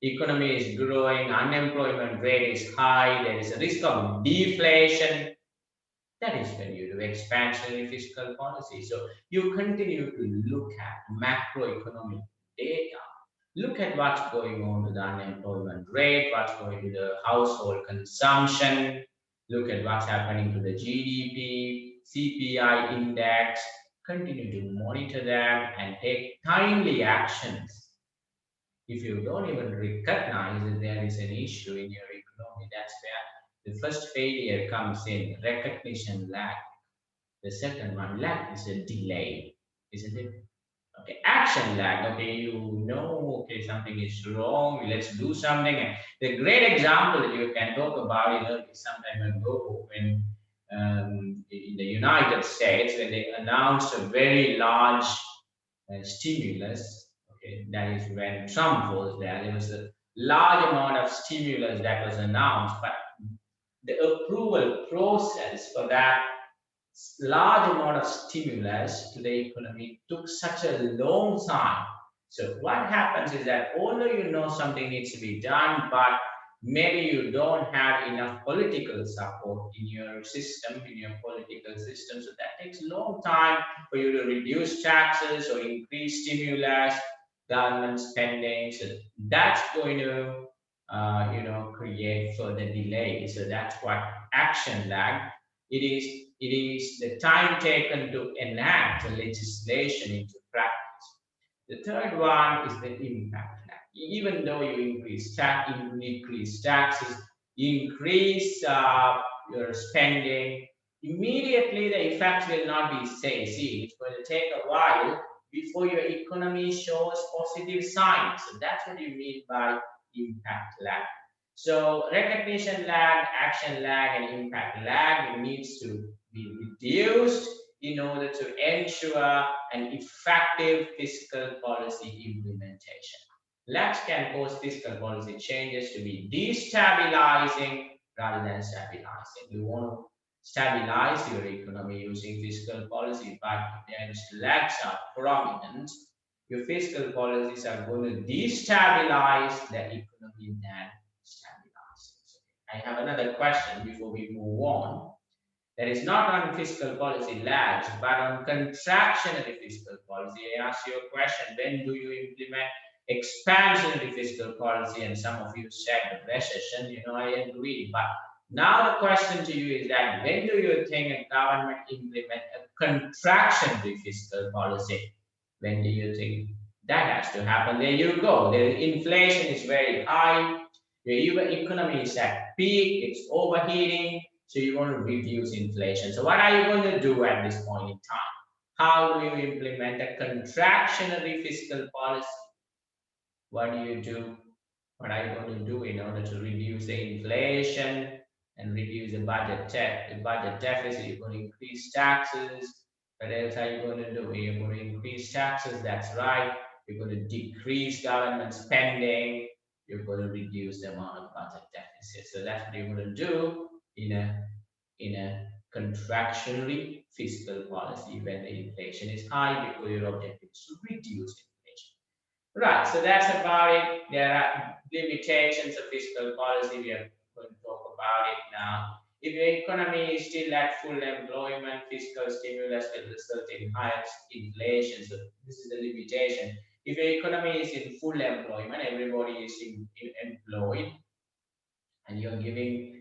[SPEAKER 1] economy is growing, unemployment rate is high, there is a risk of deflation. That is when you do expansionary fiscal policy. So you continue to look at macroeconomic data. Look at what's going on with the unemployment rate, what's going to the household consumption. Look at what's happening to the GDP, CPI index. Continue to monitor them and take timely actions. If you don't even recognize that there is an issue in your economy, that's where the first failure comes in, recognition lag. The second one, lag is a delay, isn't it? Okay, action lag. Okay, okay, something is wrong, let's do something. The great example that you can talk about, some time ago when in the United States, when they announced a very large stimulus. Okay, that is when Trump was there. There was a large amount of stimulus that was announced, but the approval process for that large amount of stimulus to the economy took such a long time. So what happens is that although something needs to be done, but maybe you don't have enough political support in your system, so that takes a long time for you to reduce taxes or increase stimulus, government spending. So that's going to create further delay. So that's what action lag. It is the time taken to enact the legislation into practice. The third one is the impact lag. Even though you increase taxes, increase your spending, immediately the effects will not be seen. It's going to take a while before your economy shows positive signs. So that's what you mean by impact lag. So recognition lag, action lag, and impact lag needs to be reduced in order to ensure an effective fiscal policy implementation. Lags can cause fiscal policy changes to be destabilizing rather than stabilizing. You want to stabilize your economy using fiscal policy, but if lags are prominent, your fiscal policies are going to destabilize the economy than stabilize it. I have another question before we move on. That is not on fiscal policy lags, but on contractionary fiscal policy. I asked you a question, when do you implement expansionary fiscal policy? And some of you said recession, I agree. But now the question to you is that when do you think a government implement a contractionary fiscal policy? When do you think that has to happen? There you go. The inflation is very high. Your economy is at peak. It's overheating. So you want to reduce inflation. So what are you going to do at this point in time? How do you implement a contractionary fiscal policy? What do you do? What are you going to do in order to reduce the inflation and reduce the budget deficit? You're going to increase taxes. What else are you going to do? You're going to increase taxes. That's right. You're going to decrease government spending. You're going to reduce the amount of budget deficit. So that's what you're going to do in a contractionary fiscal policy when the inflation is high, because your objective is to reduce inflation. Right, so that's about it. There are limitations of fiscal policy. We are going to talk about it now. If the economy is still at full employment, fiscal stimulus will result in higher inflation. So this is the limitation. If the economy is in full employment, everybody is employed, and you're giving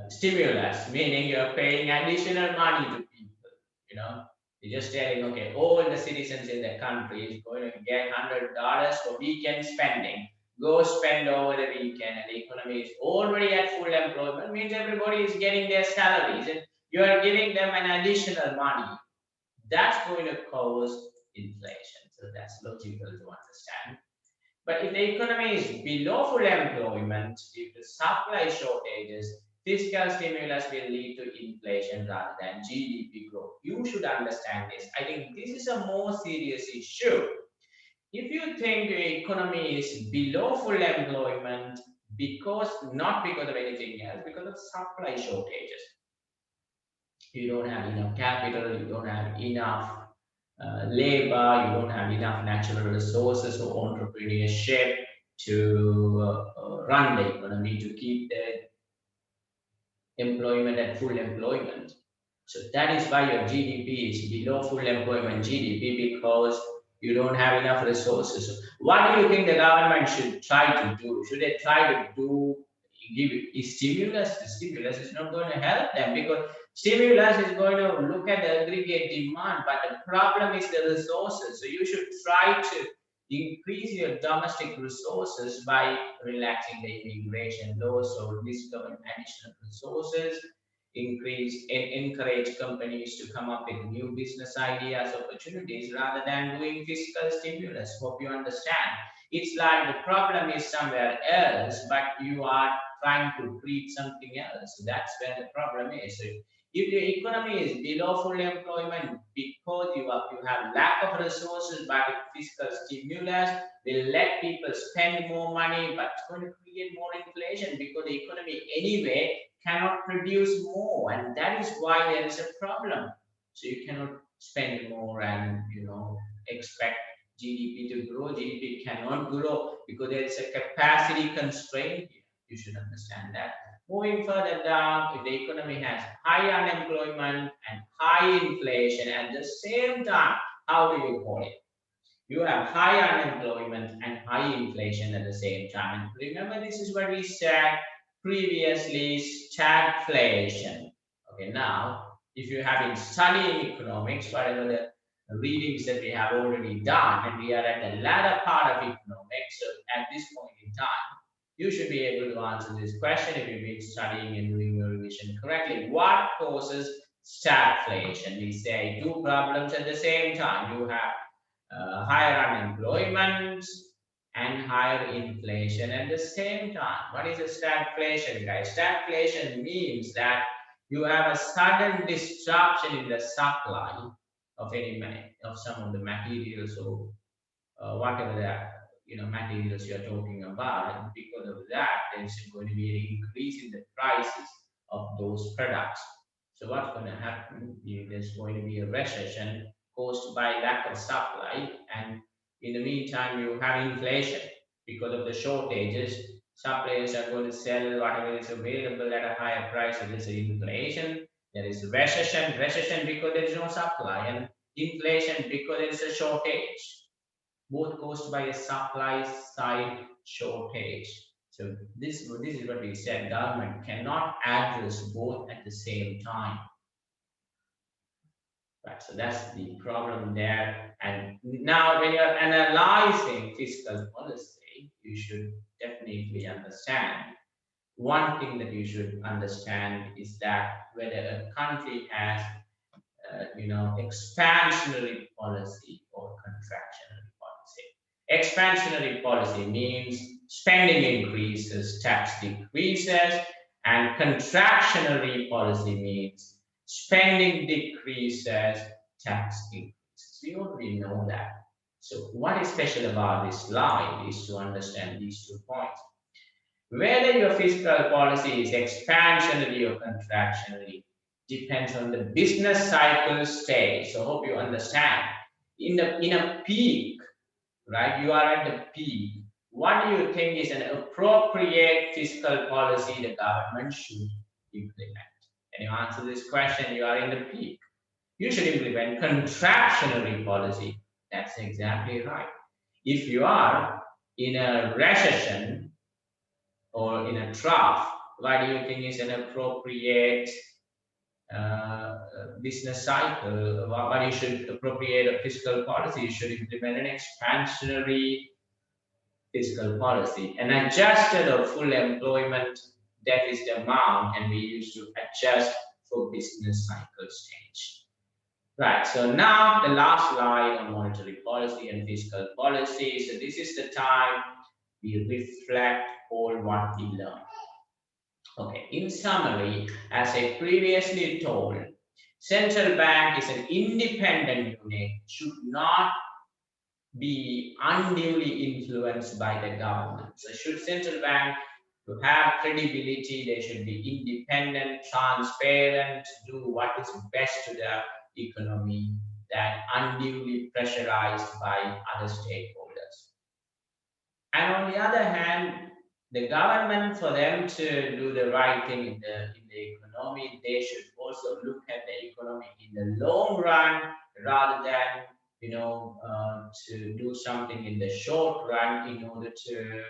[SPEAKER 1] stimulus, meaning you're paying additional money to people. You're just telling, okay, all the citizens in the country is going to get $100 for weekend spending. Go spend over the weekend, and the economy is already at full employment, means everybody is getting their salaries, and you are giving them an additional money. That's going to cause inflation. So that's logical to understand. But if the economy is below full employment due to supply shortages, fiscal stimulus will lead to inflation rather than GDP growth. You should understand this. I think this is a more serious issue. If you think the economy is below full employment not because of anything else, because of supply shortages, you don't have enough capital, you don't have enough labor, you don't have enough natural resources or entrepreneurship to run the economy, to keep the employment at full employment. So that is why your GDP is below full employment GDP, because you don't have enough resources. So what do you think the government should try to do? Should they try to give stimulus? The stimulus is not going to help them, because stimulus is going to look at the aggregate demand, but the problem is the resources. So you should try to increase your domestic resources by relaxing the immigration laws, so discover additional resources, encourage companies to come up with new business ideas, opportunities, rather than doing fiscal stimulus. Hope you understand. It's like the problem is somewhere else, but you are trying to treat something else. So that's where the problem is. So if your economy is below full employment because you have lack of resources, but fiscal stimulus will let people spend more money, but it's going to create more inflation, because the economy anyway cannot produce more, and that is why there is a problem. So you cannot spend more and expect GDP to grow. GDP cannot grow because there is a capacity constraint here. You should understand that. Moving further down, if the economy has high unemployment and high inflation at the same time, how do you call it? You have high unemployment and high inflation at the same time. And remember, this is what we said previously, stagflation. Okay, now, if you have been studying economics, whatever the readings that we have already done, and we are at the latter part of economics, so at this point in time, you should be able to answer this question if you've been studying and doing your revision correctly. What causes stagflation? We say two problems at the same time. You have higher unemployment and higher inflation at the same time. What is a stagflation, guys? Stagflation means that you have a sudden disruption in the supply of some of the materials, or whatever that materials you're talking about, and because of that, there's going to be an increase in the prices of those products. So what's going to happen? There's going to be a recession, caused by lack of supply, and in the meantime you have inflation because of the shortages. Suppliers are going to sell whatever is available at a higher price. So there's inflation. There is recession because there is no supply, and inflation because there is a shortage, both caused by a supply side shortage. So this is what we said. Government cannot address both at the same time. Right, so that's the problem there. And now when you're analyzing fiscal policy, you should definitely understand. One thing that you should understand is that whether a country has, expansionary policy or contractionary policy. Expansionary policy means spending increases, tax decreases, and contractionary policy means spending decreases, tax increases. We already know that. So what is special about this slide is to understand these 2 points. Whether your fiscal policy is expansionary or contractionary depends on the business cycle stage. So hope you understand. In a peak, right? You are at the peak. What do you think is an appropriate fiscal policy the government should implement? Can you answer this question? You are in the peak. You should implement contractionary policy. That's exactly right. If you are in a recession or in a trough, what do you think is an appropriate business cycle? What you should appropriate a fiscal policy? You should implement an expansionary fiscal policy, an adjusted or full employment deficit amount, and we used to adjust for business cycle stage. Right, so now the last slide on monetary policy and fiscal policy. So this is the time we reflect all what we learned. Okay, in summary, as I previously told, central bank is an independent unit, should not be unduly influenced by the government. So should central bank to have credibility, they should be independent, transparent, do what is best to the economy than unduly pressurized by other stakeholders. And on the other hand, the government, for them to do the right thing in the economy, they should also look at the economy in the long run rather than to do something in the short run in order to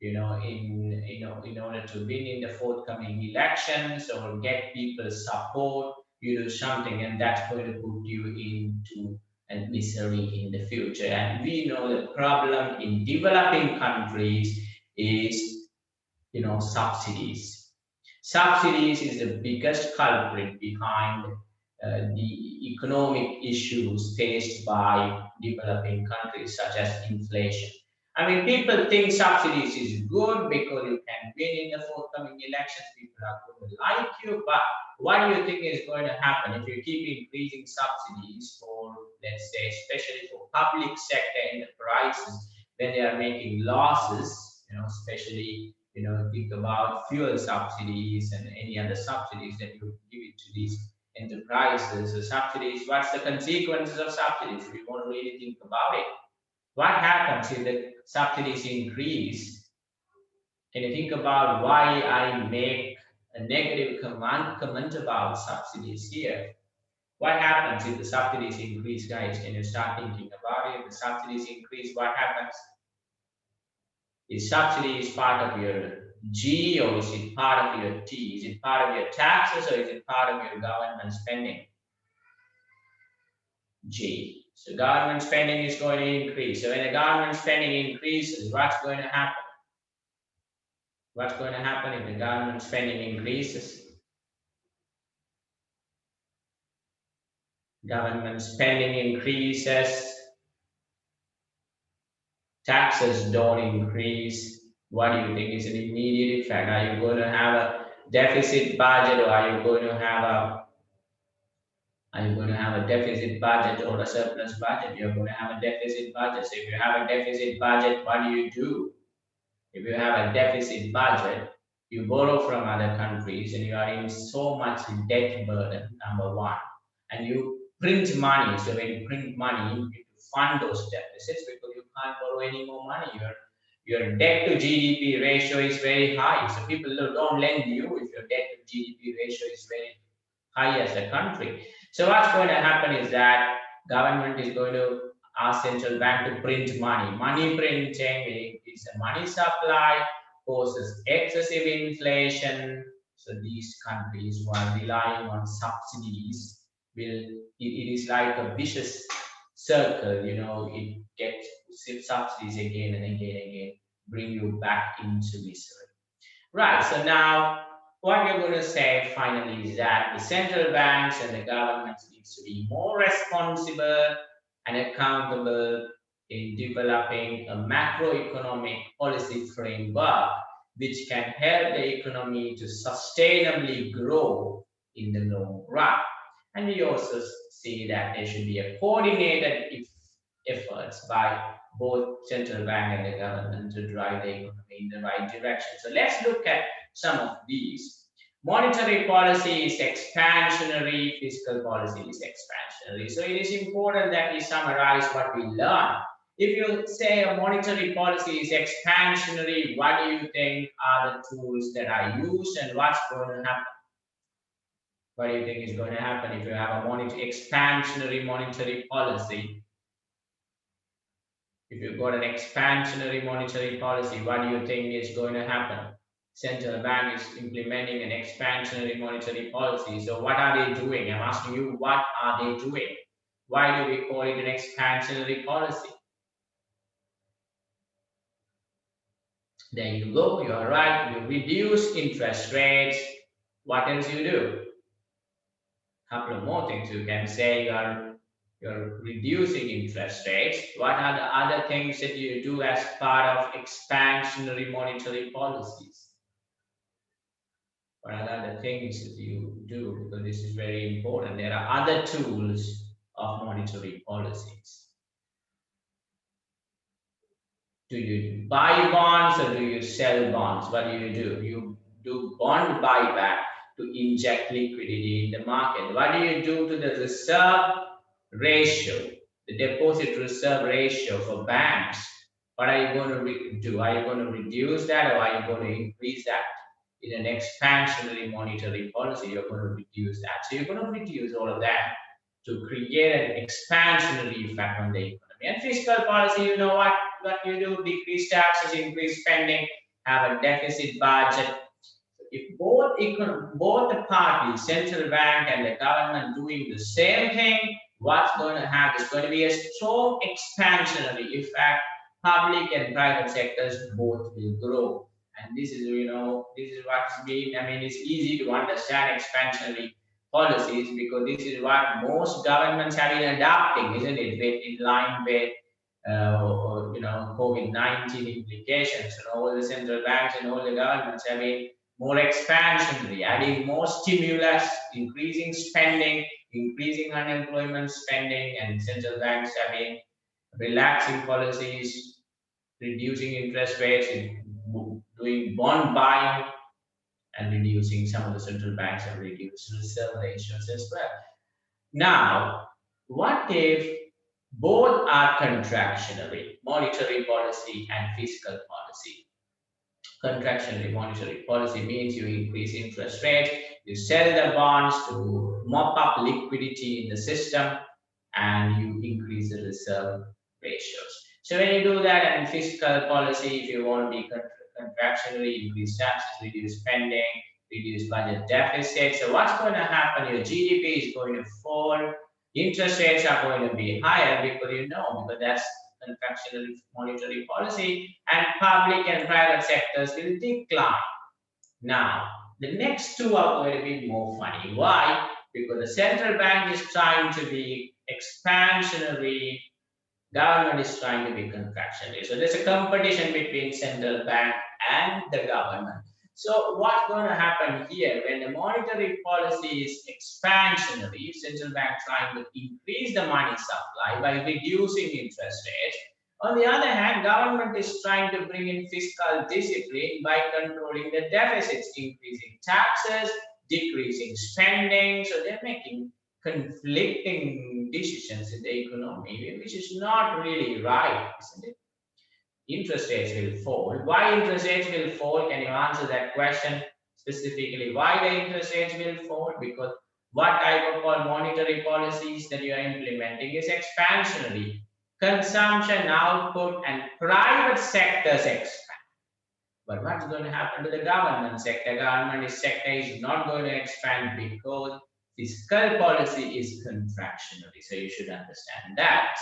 [SPEAKER 1] in order to win in the forthcoming elections or get people's support. You do something and that's going to put you into and misery in the future. And we know the problem in developing countries is, subsidies. Subsidies is the biggest culprit behind the economic issues faced by developing countries, such as inflation. I mean, people think subsidies is good because you can win in the forthcoming elections. People are going to like you, but what do you think is going to happen if you keep increasing subsidies for, let's say, especially for public sector enterprises when they are making losses, especially, think about fuel subsidies and any other subsidies that you give it to these enterprises. So subsidies, what's the consequences of subsidies? If you want to really think about it, what happens if the subsidies increase? Can you think about why I make a negative comment about subsidies here? What happens if the subsidies increase, guys? Can you start thinking about it? If the subsidies increase, what happens? Is subsidy part of your G or is it part of your T? Is it part of your taxes or is it part of your government spending? G. So government spending is going to increase. So when the government spending increases, what's going to happen? What's going to happen if the government spending increases? Government spending increases, taxes don't increase. What do you think is an immediate effect? Are you going to have a deficit budget or are you going to have a deficit budget or a surplus budget? You're going to have a deficit budget. So if you have a deficit budget, what do? If you have a deficit budget, you borrow from other countries and you are in so much debt burden, number one. And you print money. So when you print money, you need to fund those deficits because you can't borrow any more money. Your debt to GDP ratio is very high. So people don't lend you if your debt to GDP ratio is very high as a country. So what's going to happen is that government is going to ask central bank to print money. Money printing is a money supply, causes excessive inflation. So these countries who are relying on subsidies it is like a vicious circle, it gets subsidies again and again and again, bring you back into misery. Right, so now what we're going to say finally is that the central banks and the governments needs to be more responsible and accountable in developing a macroeconomic policy framework which can help the economy to sustainably grow in the long run. And we also see that there should be a coordinated efforts by both central bank and the government to drive the economy in the right direction. So let's look at some of these. Monetary policy is expansionary, fiscal policy is expansionary. So it is important that we summarize what we learn. If you say a monetary policy is expansionary, what do you think are the tools that are used and what's going to happen? What do you think is going to happen if you have a expansionary monetary policy? If you've got an expansionary monetary policy, what do you think is going to happen? Central bank is implementing an expansionary monetary policy. So what are they doing? I'm asking you, what are they doing? Why do we call it an expansionary policy? There you go, you are right. You reduce interest rates. What else you do? Couple of more things you can say. You're reducing interest rates. What are the other things that you do as part of expansionary monetary policies? What are the other things that you do? Because this is very important. There are other tools of monetary policies. Do you buy bonds or do you sell bonds? What do? You do bond buyback to inject liquidity in the market. What do you do to the reserve ratio, the deposit reserve ratio for banks? What are you going to do? Are you going to reduce that or are you going to increase that? In an expansionary monetary policy, you're going to reduce that. So you're going to reduce all of that to create an expansionary effect on the economy. And fiscal policy, you know what you do? Decrease taxes, increase spending, have a deficit budget. If both the parties, central bank and the government, doing the same thing, what's going to happen is going to be a strong expansionary effect. Public and private sectors both will grow. And this is, this is what's been, it's easy to understand expansionary policies because this is what most governments have been adopting, isn't it? In line with, COVID-19 implications. And all the central banks and all the governments have been more expansionary, adding more stimulus, increasing spending, increasing unemployment spending, and central banks have been relaxing policies, reducing interest rates, doing bond buying, and reducing some of the central banks have reduced reserve ratios as well. Now, what if both are contractionary, monetary policy and fiscal policy? Contractionary monetary policy means you increase interest rates, you sell the bonds to mop up liquidity in the system, and you increase the reserve ratios. So when you do that, and fiscal policy, if you want to be contractionary, increase taxes, reduce spending, reduce budget deficit. So what's going to happen? Your GDP is going to fall. Interest rates are going to be higher because that's contractionary monetary policy, and public and private sectors will decline. Now, the next two are going to be more funny. Why? Because the central bank is trying to be expansionary, government is trying to be contractionary. So there's a competition between central bank and the government. So what's going to happen here when the monetary policy is expansionary, central bank trying to increase the money supply by reducing interest rates. On the other hand, government is trying to bring in fiscal discipline by controlling the deficits, increasing taxes, decreasing spending. So they're making conflicting decisions in the economy, which is not really right, isn't it? Interest rates will fall. Why interest rates will fall? Can you answer that question specifically? Why the interest rates will fall? Because what type of monetary policies that you are implementing is expansionary. Consumption, output, and private sectors expand. But what's going to happen to the government sector? Government sector is not going to expand because fiscal policy is contractionary. So you should understand that.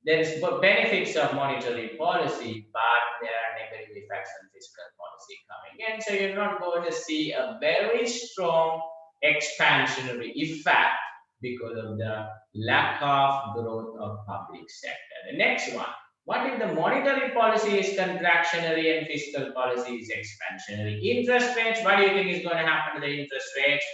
[SPEAKER 1] There is benefits of monetary policy, but there are negative effects on fiscal policy coming in. So you're not going to see a very strong expansionary effect because of the lack of growth of public sector. The next one, what if the monetary policy is contractionary and fiscal policy is expansionary? Interest rates, what do you think is going to happen to the interest rates?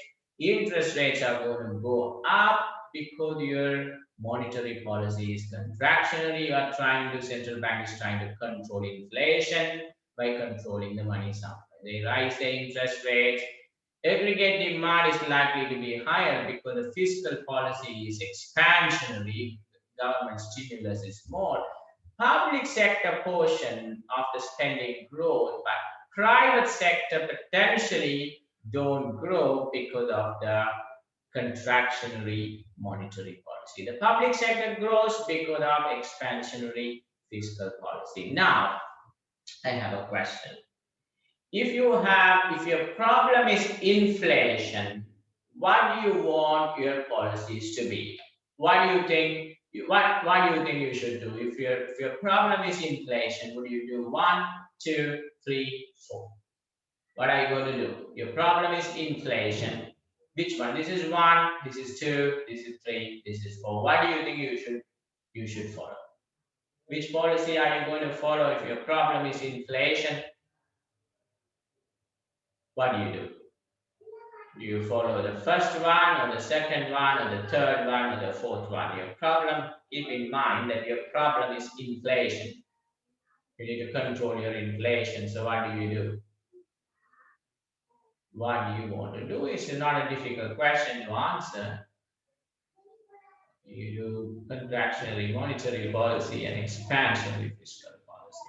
[SPEAKER 1] Interest rates are going to go up because your monetary policy is contractionary. You are trying to, central bank is trying to control inflation by controlling the money supply. They raise the interest rates. Aggregate demand is likely to be higher because the fiscal policy is expansionary. Government stimulus is more. Public sector portion of the spending growth, but private sector potentially don't grow because of the contractionary monetary policy. The public sector grows because of expansionary fiscal policy. Now, I have a question. If your problem is inflation, what do you want your policies to be? What do you think? What do you think you should do? If your problem is inflation, what do you do? 1, 2, 3, 4. What are you going to do? Your problem is inflation. Which one? This is 1, this is 2, this is 3, this is 4. What do you think you should follow? Which policy are you going to follow if your problem is inflation? What do? Do you follow the first one or the second one or the third one or the fourth one? Your problem, keep in mind that your problem is inflation. You need to control your inflation. So what do? What do you want to do? It's not a difficult question to answer. You do contractionary monetary policy and expansionary fiscal policy.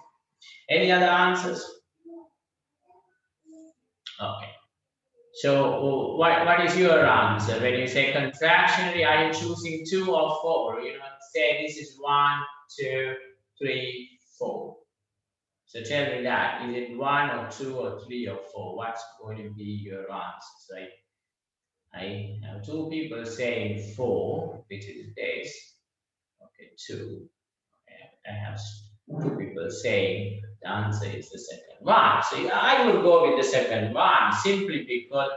[SPEAKER 1] Any other answers? Okay. So what is your answer? When you say contractionary, are you choosing 2 or 4? You know, say this is 1, 2, 3, 4. So tell me that. Is it 1 or 2 or 3 or 4? What's going to be your answers, right? I have 2 people saying 4, which is this. Okay, 2. I have 2 people saying the answer is the second one. So I would go with the second one simply because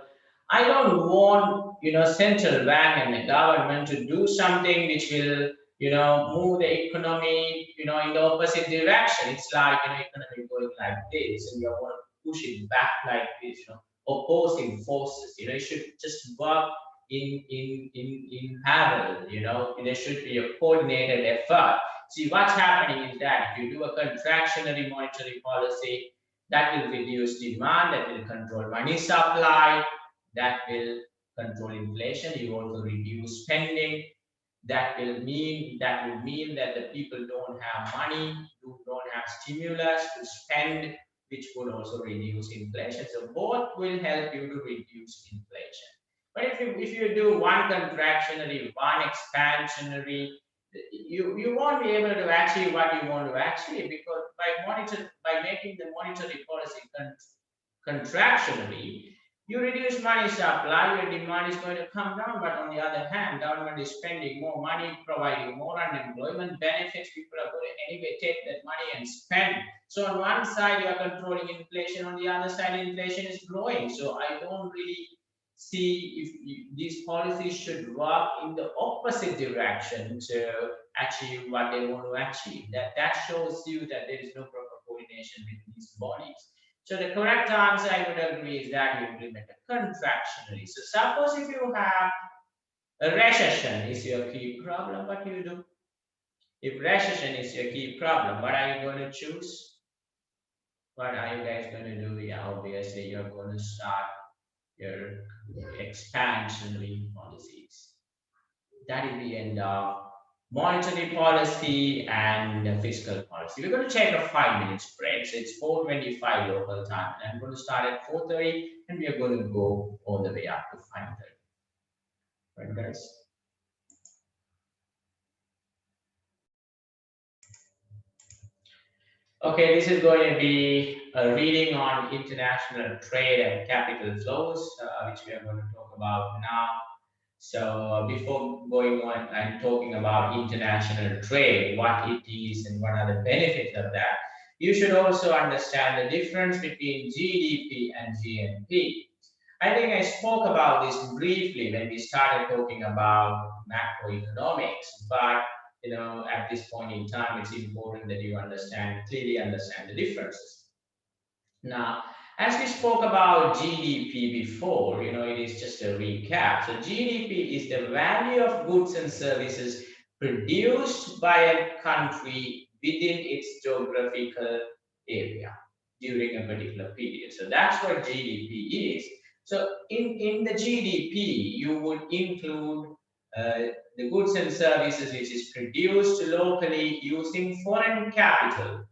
[SPEAKER 1] I don't want, central bank and the government to do something which will, move the economy, in the opposite direction. It's like, economy going like this, and you want to push it back like this, opposing forces. It should just work in parallel. There should be a coordinated effort. See, what's happening is that if you do a contractionary monetary policy, that will reduce demand, that will control money supply, that will control inflation. You want to reduce spending. That will mean that the people don't have money, don't have stimulus to spend, which will also reduce inflation. So both will help you to reduce inflation. But if you do one contractionary, one expansionary, you won't be able to achieve what you want to achieve, because by making the monetary policy contractionary, you reduce money supply, your demand is going to come down. But on the other hand, government is spending more money, providing more unemployment benefits. People are going to anyway take that money and spend. So on one side, you are controlling inflation. On the other side, inflation is growing. So I don't really see if these policies should work in the opposite direction to achieve what they want to achieve. That shows you that there is no proper coordination between these bodies. So the correct answer, I would agree, is that you implement a contractionary. So suppose if you have a recession is your key problem, what do you do? If recession is your key problem, what are you going to choose? What are you guys going to do? Yeah, obviously you're going to start your expansionary policies. that is the end of monetary policy and fiscal policy. We're going to take a 5 minute break. So it's 4:25 local time. I'm going to start at 4:30 and we are going to go all the way up to 5:30. Right, guys? Okay, this is going to be a reading on international trade and capital flows, which we are going to talk about now. So before going on and talking about international trade, what it is and what are the benefits of that, you should also understand the difference between GDP and GNP. I think I spoke about this briefly when we started talking about macroeconomics, but at this point in time, it's important that you clearly understand the differences. Now, as we spoke about GDP before, it is just a recap. So GDP is the value of goods and services produced by a country within its geographical area during a particular period. So that's what GDP is. So in the GDP, you would include the goods and services which is produced locally using foreign capital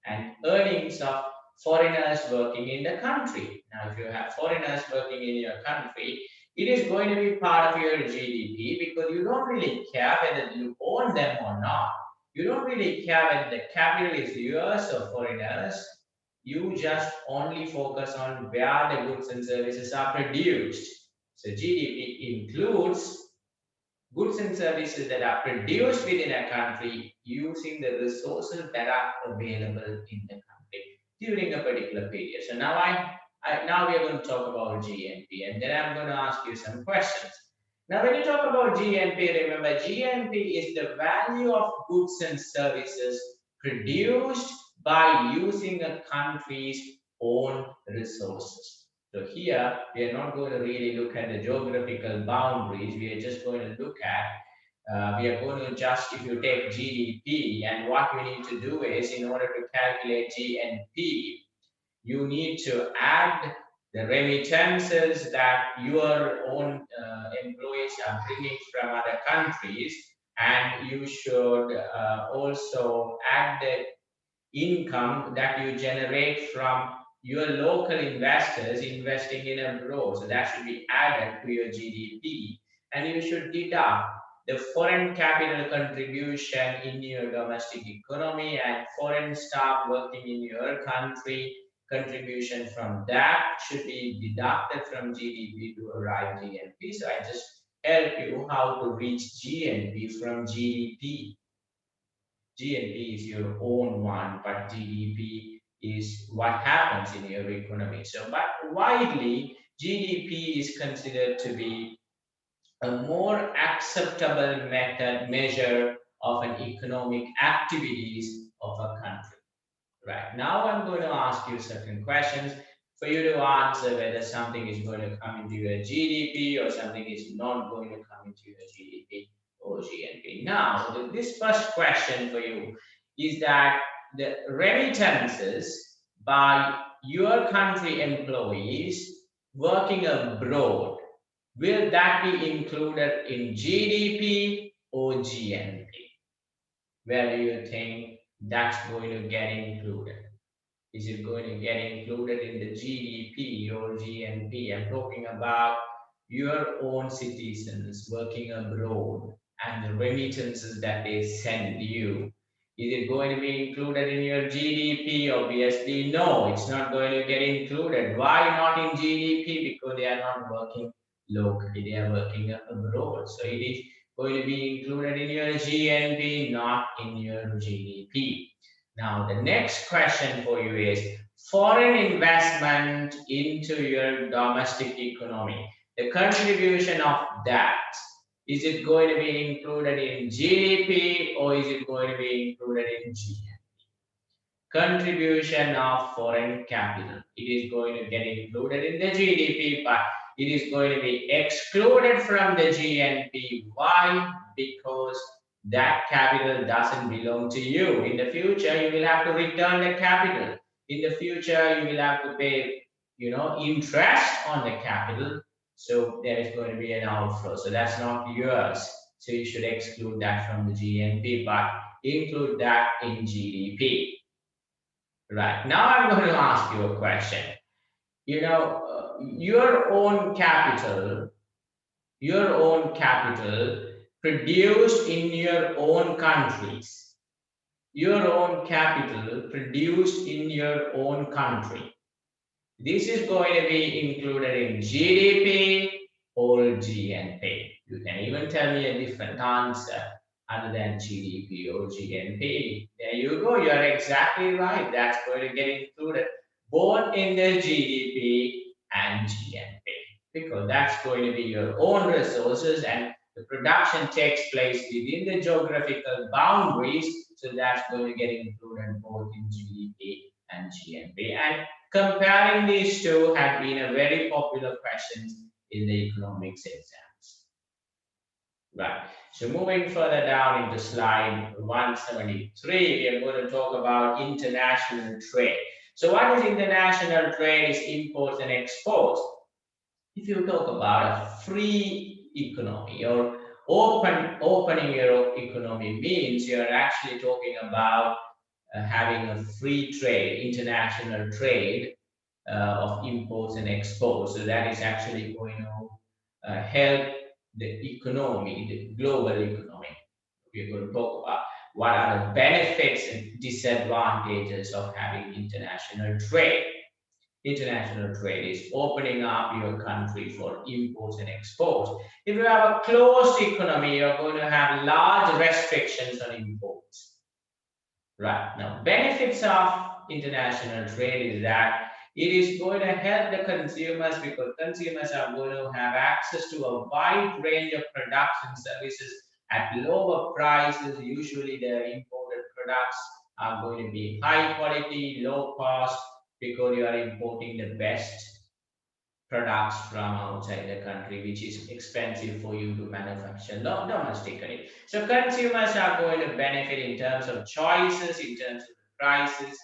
[SPEAKER 1] and earnings of foreigners working in the country. Now, if you have foreigners working in your country, it is going to be part of your GDP because you don't really care whether you own them or not. You don't really care whether the capital is yours or foreigners. You just only focus on where the goods and services are produced. So GDP includes goods and services that are produced within a country using the resources that are available in the country during a particular period. So now now we are going to talk about GNP, and then I'm going to ask you some questions. Now, when you talk about GNP, remember GNP is the value of goods and services produced by using a country's own resources. So here, we are not going to really look at the geographical boundaries. We are just going to look at, we are going to just, if you take GDP, and what we need to do is, in order to calculate GNP, you need to add the remittances that your own employees are bringing from other countries, and you should also add the income that you generate from your local investors investing in abroad. So that should be added to your GDP. And you should deduct the foreign capital contribution in your domestic economy and foreign staff working in your country contribution from that should be deducted from GDP to arrive GNP. So I just help you how to reach GNP from GDP. GNP is your own one, but GDP is what happens in your economy. So, but widely, GDP is considered to be a more acceptable measure of an economic activities of a country. Right, now I'm going to ask you certain questions for you to answer whether something is going to come into your GDP or something is not going to come into your GDP or GNP. Now, this first question for you is that the remittances by your country employees working abroad, will that be included in GDP or GNP? Where do you think that's going to get included? Is it going to get included in the GDP or GNP? I'm talking about your own citizens working abroad and the remittances that they send you. Is it going to be included in your GDP? Obviously, no, it's not going to get included. Why not in GDP? Because they are not working locally, they are working abroad. So it is going to be included in your GNP, not in your GDP. Now, the next question for you is foreign investment into your domestic economy. The contribution of that, is it going to be included in GDP or is it going to be included in GNP? Contribution of foreign capital. It is going to get included in the GDP, but it is going to be excluded from the GNP. Why? Because that capital doesn't belong to you. In the future, you will have to return the capital. In the future, you will have to pay, interest on the capital. So there is going to be an outflow. So that's not yours. So you should exclude that from the GNP, but include that in GDP. Right. Now I'm going to ask you a question. Your own capital produced in your own countries. Your own capital produced in your own country. This is going to be included in GDP or GNP. You can even tell me a different answer other than GDP or GNP. There you go. You are exactly right. That's going to get included both in the GDP and GNP because that's going to be your own resources and the production takes place within the geographical boundaries. So that's going to get included both in GDP and GNP. And comparing these two had been a very popular question in the economics exams. Right. So moving further down into slide 173, we are going to talk about international trade. So what is international trade? Is imports and exports. If you talk about a free economy or opening your economy means you're actually talking about having a free trade, international trade of imports and exports. So that is actually going to help the economy, the global economy. We're going to talk about what are the benefits and disadvantages of having international trade. International trade is opening up your country for imports and exports. If you have a closed economy, you're going to have large restrictions on imports. Right. Now, benefits of international trade is that it is going to help the consumers because consumers are going to have access to a wide range of products and services at lower prices. Usually the imported products are going to be high quality, low cost because you are importing the best products from outside the country, which is expensive for you to manufacture domestically. So consumers are going to benefit in terms of choices, in terms of prices,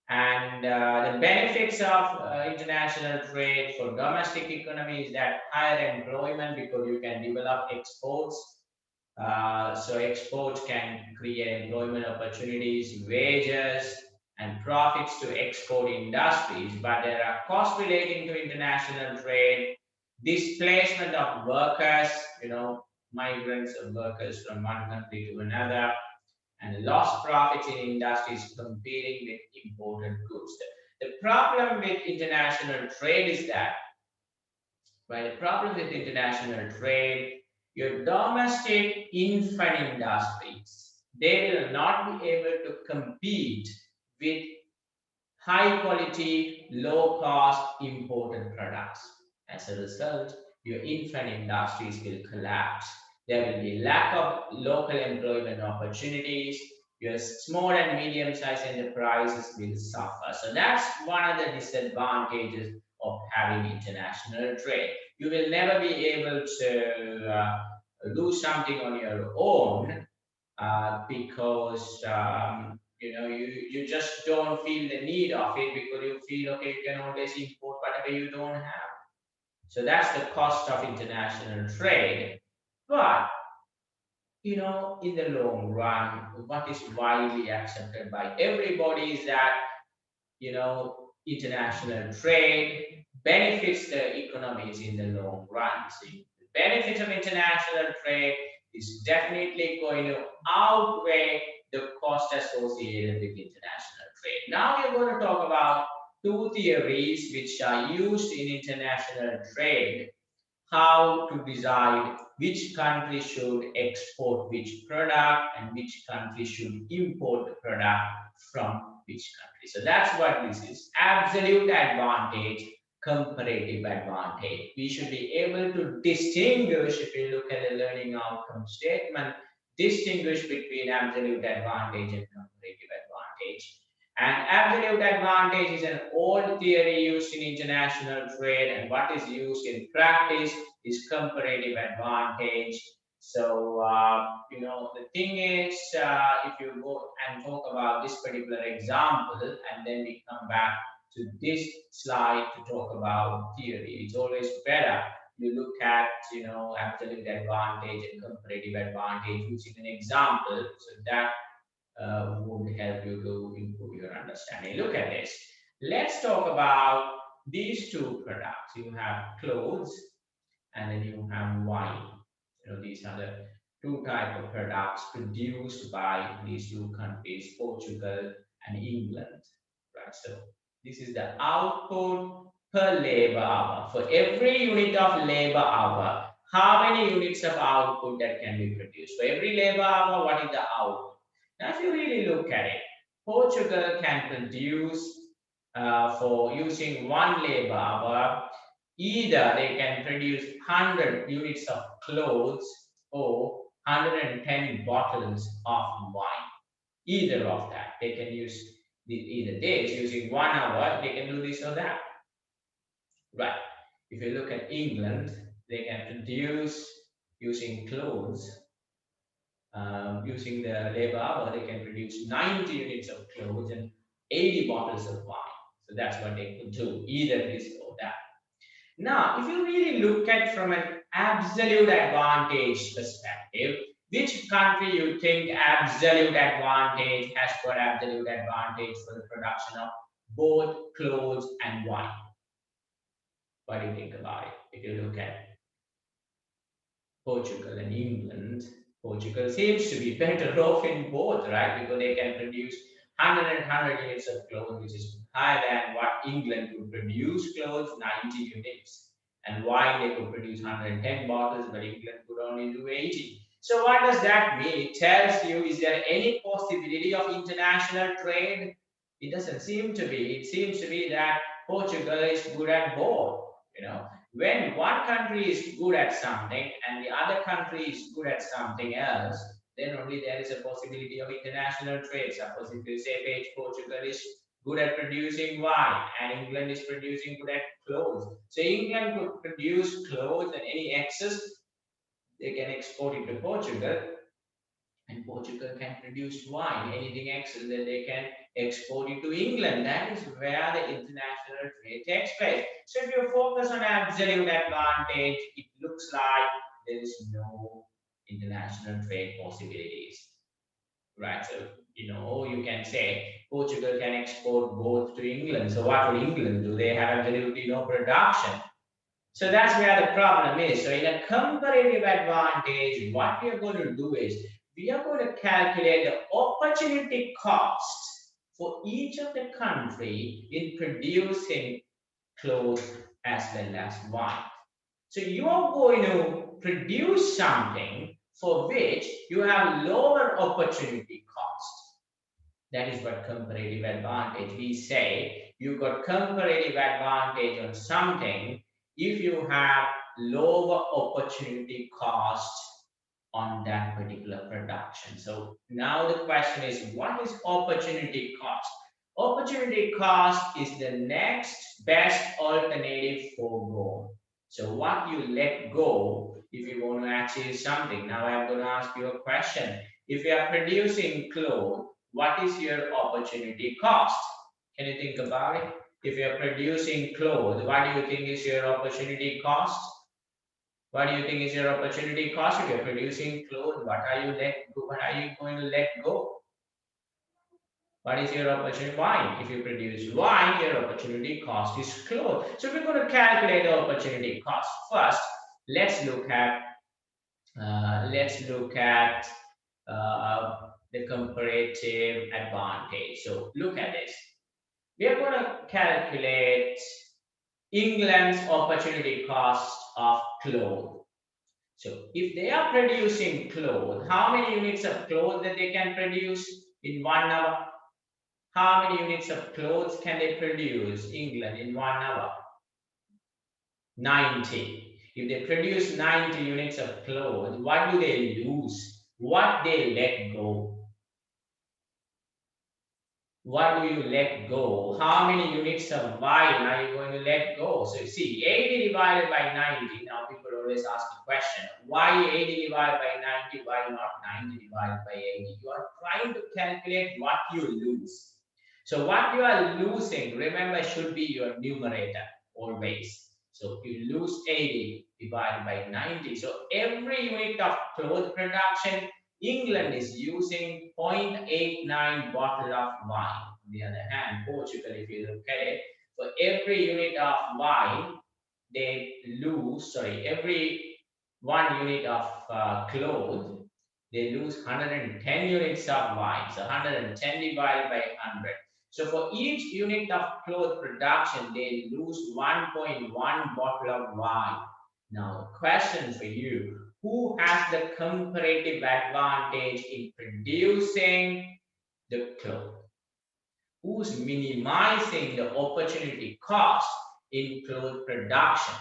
[SPEAKER 1] and the benefits of international trade for domestic economy is that higher employment because you can develop exports. So exports can create employment opportunities, wages, and profits to export industries. But there are costs relating to international trade, displacement of workers, migrants of workers from one country to another, and lost profits in industries competing with imported goods. The problem with international trade is that, right, the problem with international trade, your domestic infant industries, they will not be able to compete with high quality, low cost imported products. As a result, your infant industries will collapse. There will be lack of local employment opportunities. Your small and medium-sized enterprises will suffer. So that's one of the disadvantages of having international trade. You will never be able to do something on your own because you just don't feel the need of it because you feel okay, you can always import whatever you don't have. So that's the cost of international trade. But in the long run, what is widely accepted by everybody is that international trade benefits the economies in the long run. So the benefits of international trade is definitely going to outweigh the cost associated with international trade. Now we're going to talk about two theories which are used in international trade, how to decide which country should export which product and which country should import the product from which country. So that's what this is. Absolute advantage, comparative advantage. We should be able to distinguish, if you look at the learning outcome statement, distinguish between absolute advantage and comparative advantage. And absolute advantage is an old theory used in international trade, and what is used in practice is comparative advantage. So, the thing is, if you go and talk about this particular example, and then we come back to this slide to talk about theory, it's always better you look at, absolute advantage and comparative advantage using an example. So that would help you to improve your understanding. Look at this. Let's talk about these two products. You have clothes and then you have wine. These are the two types of products produced by these two countries, Portugal and England. Right. So this is the output per labor hour. For every unit of labor hour, how many units of output that can be produced? For every labor hour, what is the output? Now, if you really look at it, Portugal can produce for using one labor hour, either they can produce 100 units of clothes or 110 bottles of wine. Either of that, they can use either days using 1 hour, they can do this or that. Right. If you look at England, they can produce using clothes. Using the labor hour, they can produce 90 units of clothes and 80 bottles of wine. So that's what they could do, either this or that. Now, if you really look at from an absolute advantage perspective, which country you think absolute advantage has got absolute advantage for the production of both clothes and wine? What do you think about it? If you look at Portugal and England, Portugal seems to be better off in both, right? Because they can produce 100 units of clothes, which is higher than what England could produce clothes, 90 units. And wine, they could produce 110 bottles, but England could only do 80. So what does that mean? It tells you, is there any possibility of international trade? It doesn't seem to be. It seems to be that Portugal is good at both. When one country is good at something and the other country is good at something else, then only there is a possibility of international trade. Suppose if you say Portugal is good at producing wine and England is producing good at clothes. So England could produce clothes and any excess, they can export it to Portugal. And Portugal can produce wine, anything excess that they can export it to England. That is where the international trade takes place. So if you focus on absolute advantage, it looks like there is no international trade possibilities. Right, so you can say Portugal can export both to England. So what will England do? They have absolutely no production. So that's where the problem is. So in a comparative advantage, what we are going to do is we are going to calculate the opportunity cost for each of the country in producing clothes as well as wine. So you are going to produce something for which you have lower opportunity cost. That is what comparative advantage. We say you got comparative advantage on something if you have lower opportunity cost on that particular production. So now the question is, what is opportunity cost? Opportunity cost is the next best alternative foregone. So what you let go if you want to achieve something. Now I'm going to ask you a question. If you are producing clothes, what is your opportunity cost? Can you think about it? If you're producing clothes, what do you think is your opportunity cost? What do you think is your opportunity cost? If you're producing clothes, what are you going to let go? What is your opportunity? Wine. If you produce wine, your opportunity cost is clothes. So we're going to calculate the opportunity cost. First, let's look at the comparative advantage. So look at this. We are going to calculate England's opportunity cost of clothes. So if they are producing clothes, how many units of clothes that they can produce in 1 hour? How many units of clothes can they produce, England, in 1 hour? 90. If they produce 90 units of clothes, what do they lose? What they let go? What do you let go? How many units of wine are you going to let go? So you see, 80 divided by 90. Now people always ask the question, why 80 divided by 90? Why not 90 divided by 80? You are trying to calculate what you lose. So what you are losing, remember, should be your numerator always. So you lose 80 divided by 90. So every unit of cloth production, England is using 0.89 bottle of wine. On the other hand, Portugal, if you look at it, for every unit of wine, they lose, sorry, every 1 unit of cloth, they lose 110 units of wine. So 110 divided by 100. So for each unit of cloth production, they lose 1.1 bottle of wine. Now, question for you. Who has the comparative advantage in producing the cloth? Who's minimizing the opportunity cost in cloth production?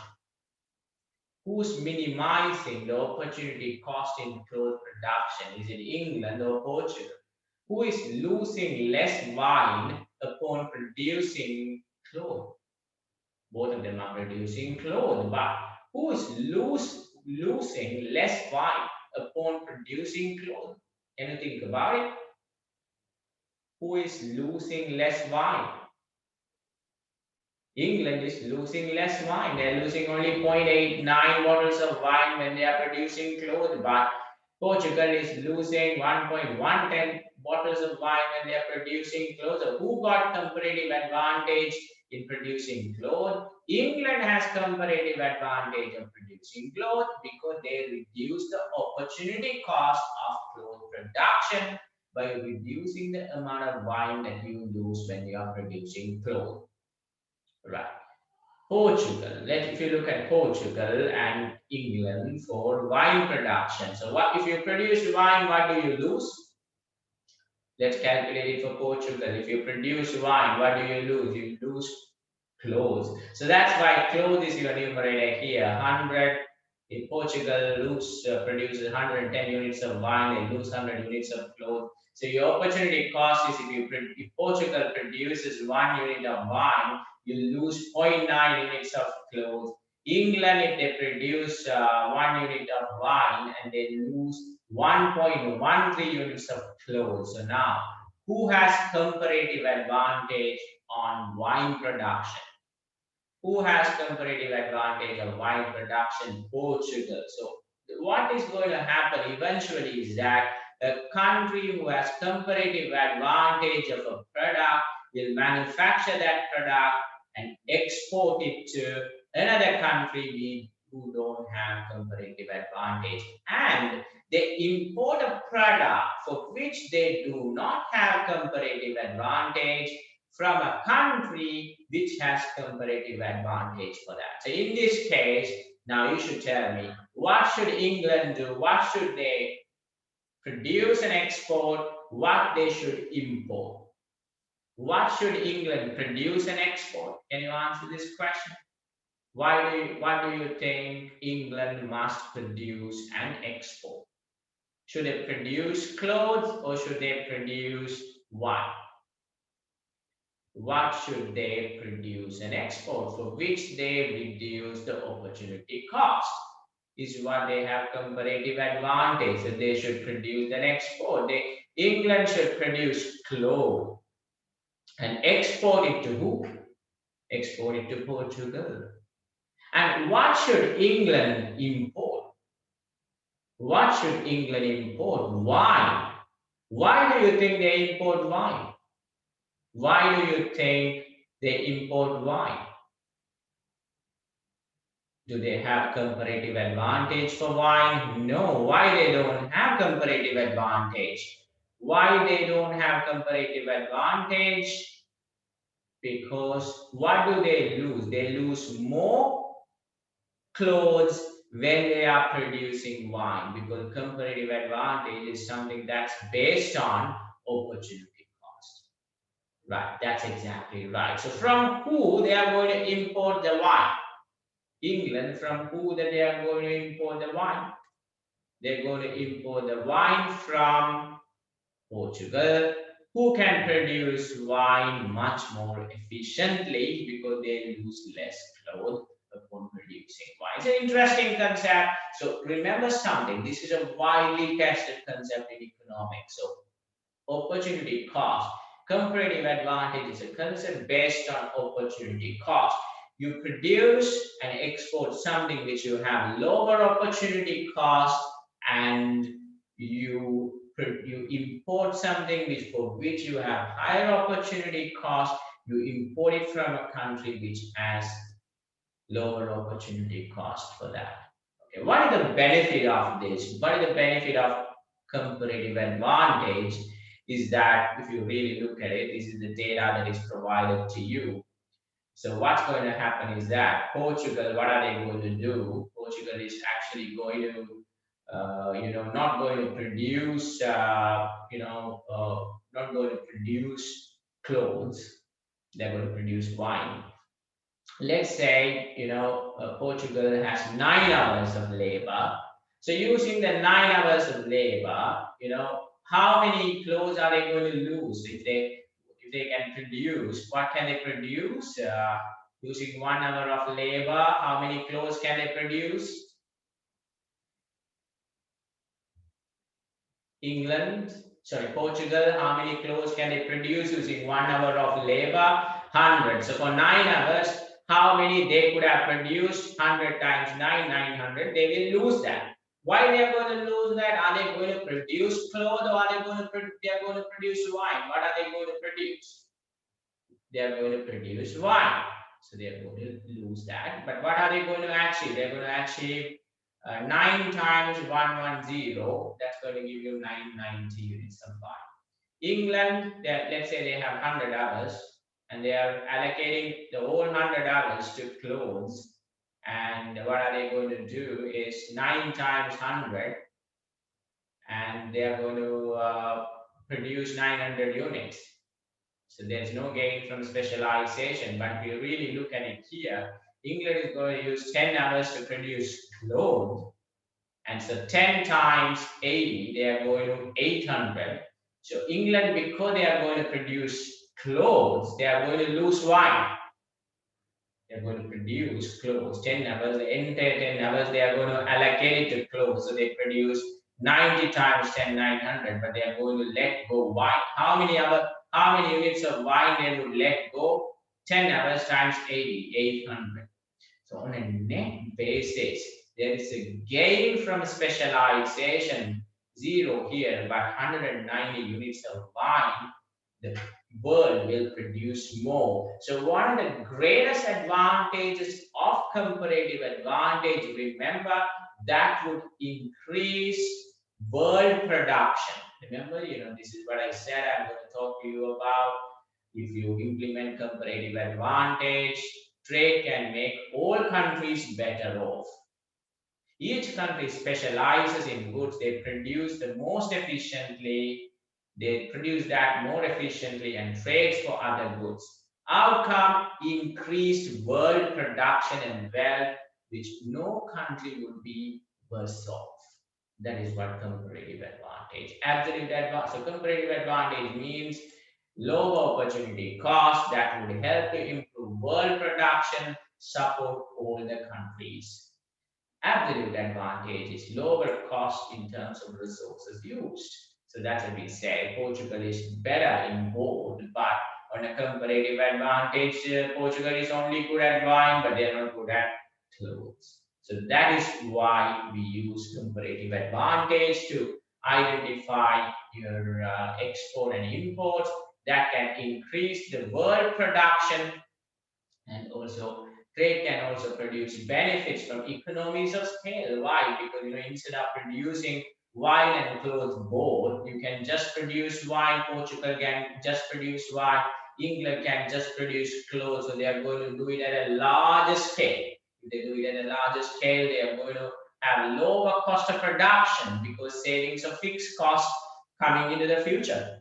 [SPEAKER 1] Who's minimizing the opportunity cost in cloth production? Is it England or Portugal? Who is losing less wine upon producing cloth? Both of them are producing cloth, but who is losing less wine upon producing cloth? Can you think about it? Who is losing less wine? England is losing less wine. They're losing only 0.89 bottles of wine when they are producing clothes, but Portugal is losing 1.110 bottles of wine when they are producing clothes. So who got comparative advantage in producing clothes? England has comparative advantage of producing clothes because they reduce the opportunity cost of cloth production by reducing the amount of wine that you lose when you are producing clothes. Right. Portugal. If you look at Portugal and England for wine production. So what if you produce wine, what do you lose? Let's calculate it for Portugal. If you produce wine, what do you lose? You lose clothes. So that's why clothes is your numerator here. 100 in Portugal produces 110 units of wine, they lose 100 units of clothes. So your opportunity cost is if Portugal produces 1 unit of wine, you lose 0.9 units of clothes. England, if they produce 1 unit of wine and they lose 1.13 units of clothes. So now, who has comparative advantage on wine production? Who has comparative advantage of wine production? Portugal. So what is going to happen eventually is that a country who has comparative advantage of a product will manufacture that product and export it to another country who don't have comparative advantage. And they import a product for which they do not have comparative advantage from a country which has comparative advantage for that. So in this case, now you should tell me, what should England do? What should they produce and export? What they should import? What should England produce and export? Can you answer this question? What do you think England must produce and export? Should they produce clothes or should they produce wine? What should they produce and export for which they reduce the opportunity cost? Is what they have comparative advantage. So they should produce and export. England should produce clothes and export it to who? Export it to Portugal. And what should England import? What should England import? Wine. Why do you think they import wine? Why do you think they import wine? Do they have comparative advantage for wine? No. Why they don't have comparative advantage? Why they don't have comparative advantage? Because what do they lose? They lose more clothes when they are producing wine, because comparative advantage is something that's based on opportunity cost. Right, that's exactly right. So from who they are going to import the wine? England, from who that they are going to import the wine? They're going to import the wine from Portugal, who can produce wine much more efficiently because they use less cloth upon producing wine. It's an interesting concept. So remember something, this is a widely tested concept in economics. So opportunity cost, comparative advantage is a concept based on opportunity cost. you produce and export something which you have lower opportunity cost, and you import something for which you have higher opportunity cost. You import it from a country which has lower opportunity cost for that. Okay, what is the benefit of this? What is the benefit of comparative advantage? Is that if you really look at it, this is the data that is provided to you. So what's going to happen is that Portugal, what are they going to do? Portugal is actually going to, not going to produce, not going to produce clothes. They're going to produce wine. Let's say, Portugal has 9 hours of labor. So using the 9 hours of labor, how many clothes are they going to lose if they can produce? What can they produce? Using 1 hour of labor, how many clothes can they produce? Portugal, how many clothes can they produce using 1 hour of labor? 100. So for 9 hours, how many they could have produced? 100 times 9, 900. They will lose that. Why they are going to lose that? Are they going to produce clothes, or are they going to produce wine? What are they going to produce? They are going to produce wine. So they are going to lose that. But what are they going to achieve? They're going to achieve 9 times 110. That's going to give you 990 units of wine. England, let's say they have 100 hours, and they are allocating the whole 100 hours to clothes. And what are they going to do is 9 times 100, and they are going to produce 900 units. So there's no gain from specialization. But if you really look at it here, England is going to use 10 hours to produce clothes. And so 10 times 80, they are going to 800. So England, because they are going to produce clothes, they are going to lose wine. They're going to produce clothes. 10 hours, the entire 10 hours, they are going to allocate it to clothes. So they produce 90 times 10, 900, but they are going to let go wine. How many units of wine they would let go? 10 hours times 80, 800. So on a net basis, there is a gain from specialization, 0 here, but 190 units of wine, the world will produce more. So one of the greatest advantages of comparative advantage, remember, that would increase world production. Remember, this is what I said I'm going to talk to you about. If you implement comparative advantage, trade can make all countries better off. Each country specializes in goods they produce the most efficiently. They produce that more efficiently and trades for other goods. Outcome, increased world production and wealth, which no country would be worse off. That is what comparative advantage. Absolute advantage. So comparative advantage means low opportunity cost that would help to improve world production, support all the countries. Absolute advantage is lower cost in terms of resources used. So that's what we say. Portugal is better in both, but on a comparative advantage, Portugal is only good at wine, but they're not good at clothes. So that is why we use comparative advantage to identify your export and import that can increase the world production, and also trade can also produce benefits from economies of scale. Why? Because instead of producing wine and clothes both, you can just produce wine. Portugal can just produce wine. England can just produce clothes. So they are going to do it at a larger scale. If they do it at a larger scale, they are going to have lower cost of production because savings of fixed costs coming into the future.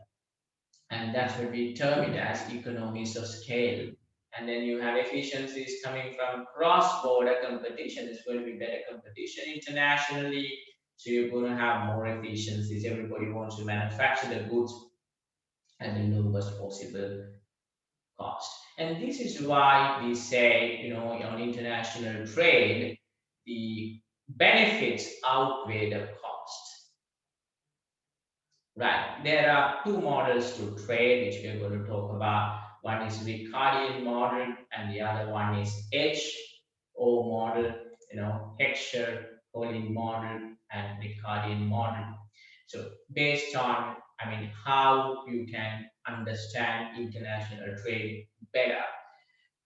[SPEAKER 1] And that's what we term it as economies of scale. And then you have efficiencies coming from cross-border competition. It's going to be better competition internationally. So you're going to have more efficiencies. Everybody wants to manufacture the goods at the lowest possible cost. And this is why we say, on international trade, the benefits outweigh the cost. Right. There are two models to trade, which we're going to talk about. One is Ricardian model, and the other one is HO model, Heckscher, Colin model, and Ricardian model. So based on, how you can understand international trade better.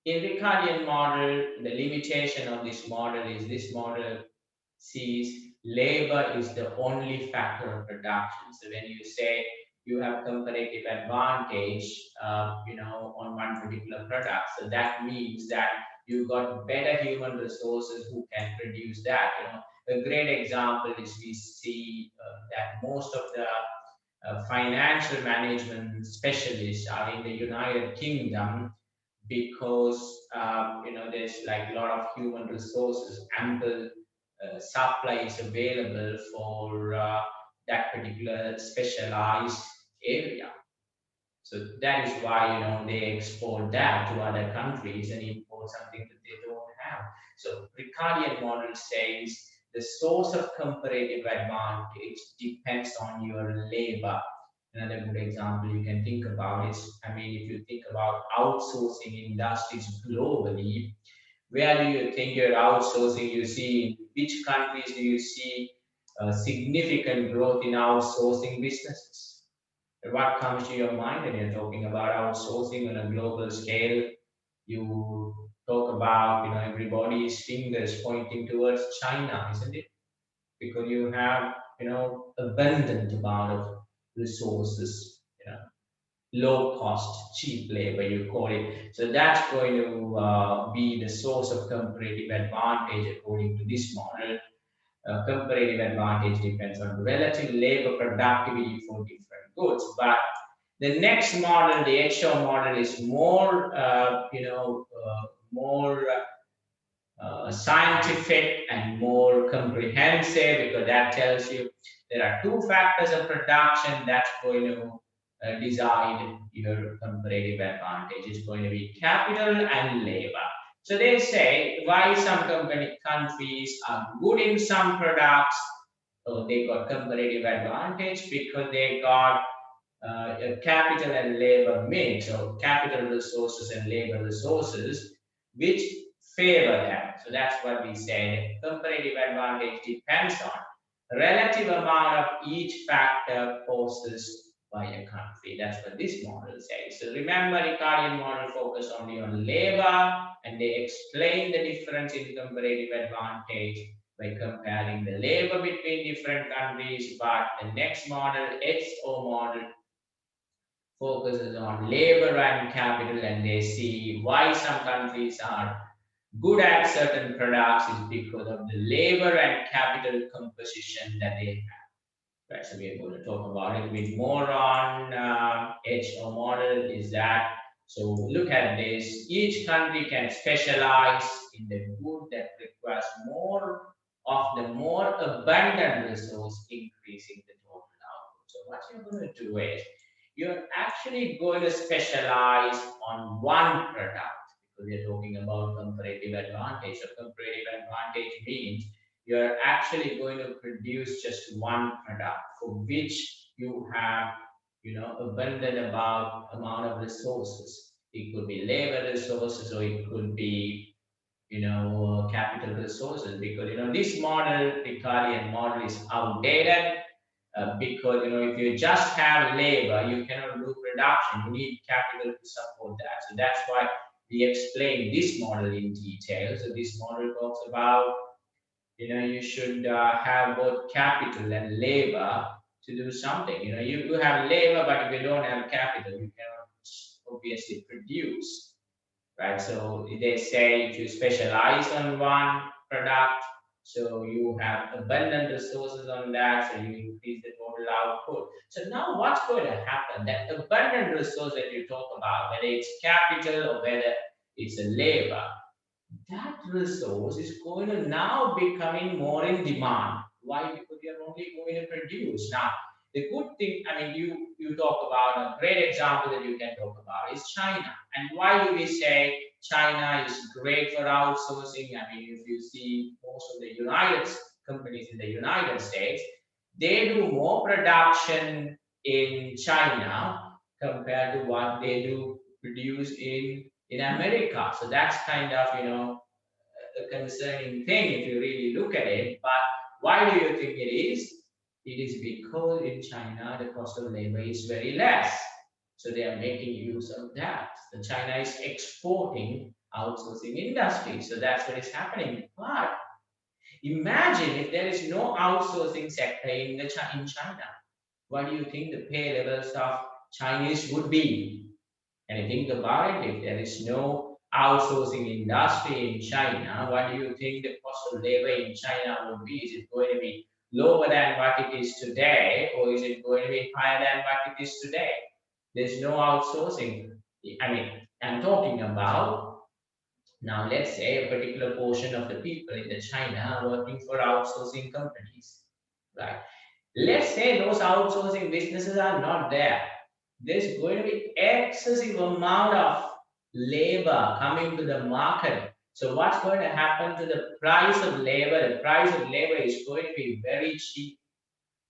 [SPEAKER 1] In Ricardian model, the limitation of this model is this model sees labor is the only factor of production. So when you say you have comparative advantage, on one particular product, so that means that you got better human resources who can produce that. A great example is we see that most of the financial management specialists are in the United Kingdom because there's like a lot of human resources, ample supply is available for that particular specialized area. So that is why they export that to other countries and import something that they don't have. So Ricardian model says the source of comparative advantage depends on your labor. Another good example you can think about is, if you think about outsourcing industries globally, where do you think you're outsourcing? You see, in which countries do you see significant growth in outsourcing businesses? What comes to your mind when you're talking about outsourcing on a global scale? You talk about, everybody's fingers pointing towards China, isn't it? Because you have, abundant amount of resources, low cost, cheap labor, you call it. So that's going to be the source of comparative advantage according to this model. Comparative advantage depends on relative labor productivity for different goods. But the next model, the HO model, is more, more scientific and more comprehensive, because that tells you there are two factors of production that's going to decide your comparative advantage. It's going to be capital and labor. So they say why some countries are good in some products. So they got comparative advantage because they got a capital and labor mix, or capital resources and labor resources, which favor them. So that's what we say. Comparative advantage depends on relative amount of each factor forces by a country. That's what this model says. So remember, Ricardian model focus only on labor, and they explain the difference in comparative advantage by comparing the labor between different countries. But the next model, XO model, focuses on labor and capital, and they see why some countries are good at certain products is because of the labor and capital composition that they have. Right, so we are going to talk about it a bit more on HO model. Is that, so look at this. Each country can specialize in the good that requires more of the more abundant resource, increasing the total output. So what you're going to do is you're actually going to specialize on one product, because we're talking about comparative advantage. So comparative advantage means you're actually going to produce just one product for which you have, abundant amount of resources. It could be labor resources, or it could be, capital resources, because, this model, Ricardian model, is outdated. Because if you just have labor, you cannot do production. You need capital to support that. So that's why we explain this model in detail. So this model talks about, you should have both capital and labor to do something. You have labor, but if you don't have capital, you cannot obviously produce, right? So they say if you specialize on one product, so you have abundant resources on that, so you increase the total output. So now what's going to happen? That abundant resource that you talk about, whether it's capital or whether it's a labor, that resource is going to now becoming more in demand. Why? Because you're only going to produce. Now, the good thing, you talk about a great example that you can talk about is China. And why do we say China is great for outsourcing? If you see most of the United companies in the United States, they do more production in China compared to what they do produced in America. So that's kind of, you know, a concerning thing if you really look at it. But why do you think it is? It is because in China the cost of labor is very less. So they are making use of that. So China is exporting outsourcing industry. So that's what is happening. But imagine if there is no outsourcing sector in China. What do you think the pay levels of Chinese would be? And you think about it, if there is no outsourcing industry in China, what do you think the cost of labor in China would be? Is it going to be lower than what it is today, or is it going to be higher than what it is today? There's no outsourcing. I mean, I'm talking about now, let's say a particular portion of the people in the China are working for outsourcing companies, right? Let's say those outsourcing businesses are not there. There's going to be excessive amount of labor coming to the market. So what's going to happen to the price of labor? The price of labor is going to be very cheap.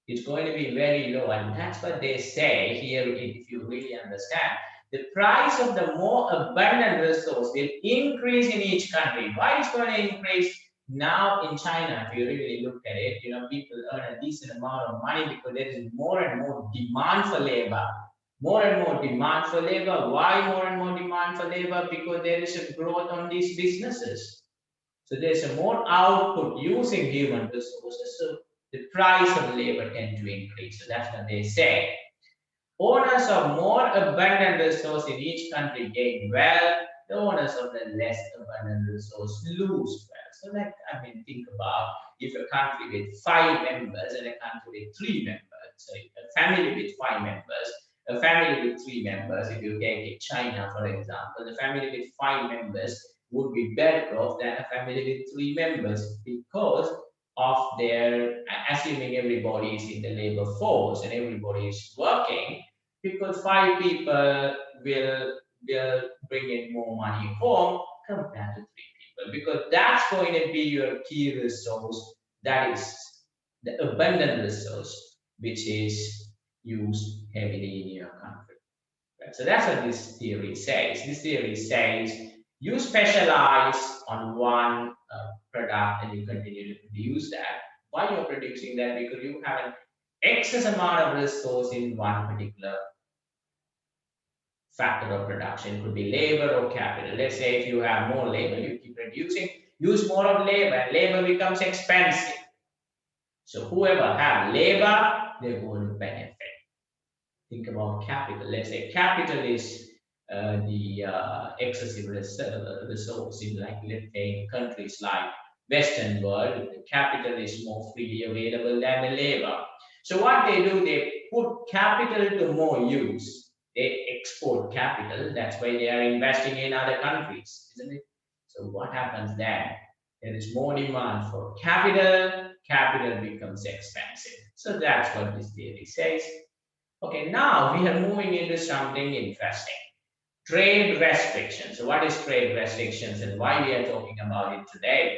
[SPEAKER 1] It's going to be very low. And that's what they say here, if you really understand. The price of the more abundant resource will increase in each country. Why is going to increase? Now in China, if you really look at it, you know, people earn a decent amount of money because there is more and more demand for labor. More and more demand for labor. Why more and more demand for labor? Because there is a growth on these businesses. So there's a more output using human resources. So the price of labor tend to increase. So that's what they say. Owners of more abundant resource in each country gain wealth. The owners of the less abundant resource lose wealth. So, like, I mean, think about if a country with 5 members and a country with 3 members, so a family with 5 members, a family with 3 members, if you take China, for example, the family with 5 members would be better off than a family with 3 members because of their, assuming everybody is in the labor force and everybody is working, because 5 people will bring in more money home compared to 3 people, because that's going to be your key resource, that is the abundant resource which is used heavily in your country. Right? So that's what this theory says. This theory says you specialize on one product and you continue to produce that. Why you're producing that? Because you have an excess amount of resource in one particular factor of production. It could be labor or capital. Let's say if you have more labor, you keep reducing, use more of labor, and labor becomes expensive. So whoever have labor, they're going to benefit. Think about capital. Let's say capital is the excessive resource in, like, let's say countries like Western world, the capital is more freely available than the labor. So what they do, they put capital to more use. They export capital. That's why they are investing in other countries, isn't it? So what happens then? There is more demand for capital. Capital becomes expensive. So that's what this theory says. Okay, now we are moving into something interesting. Trade restrictions. So what is trade restrictions and why we are talking about it today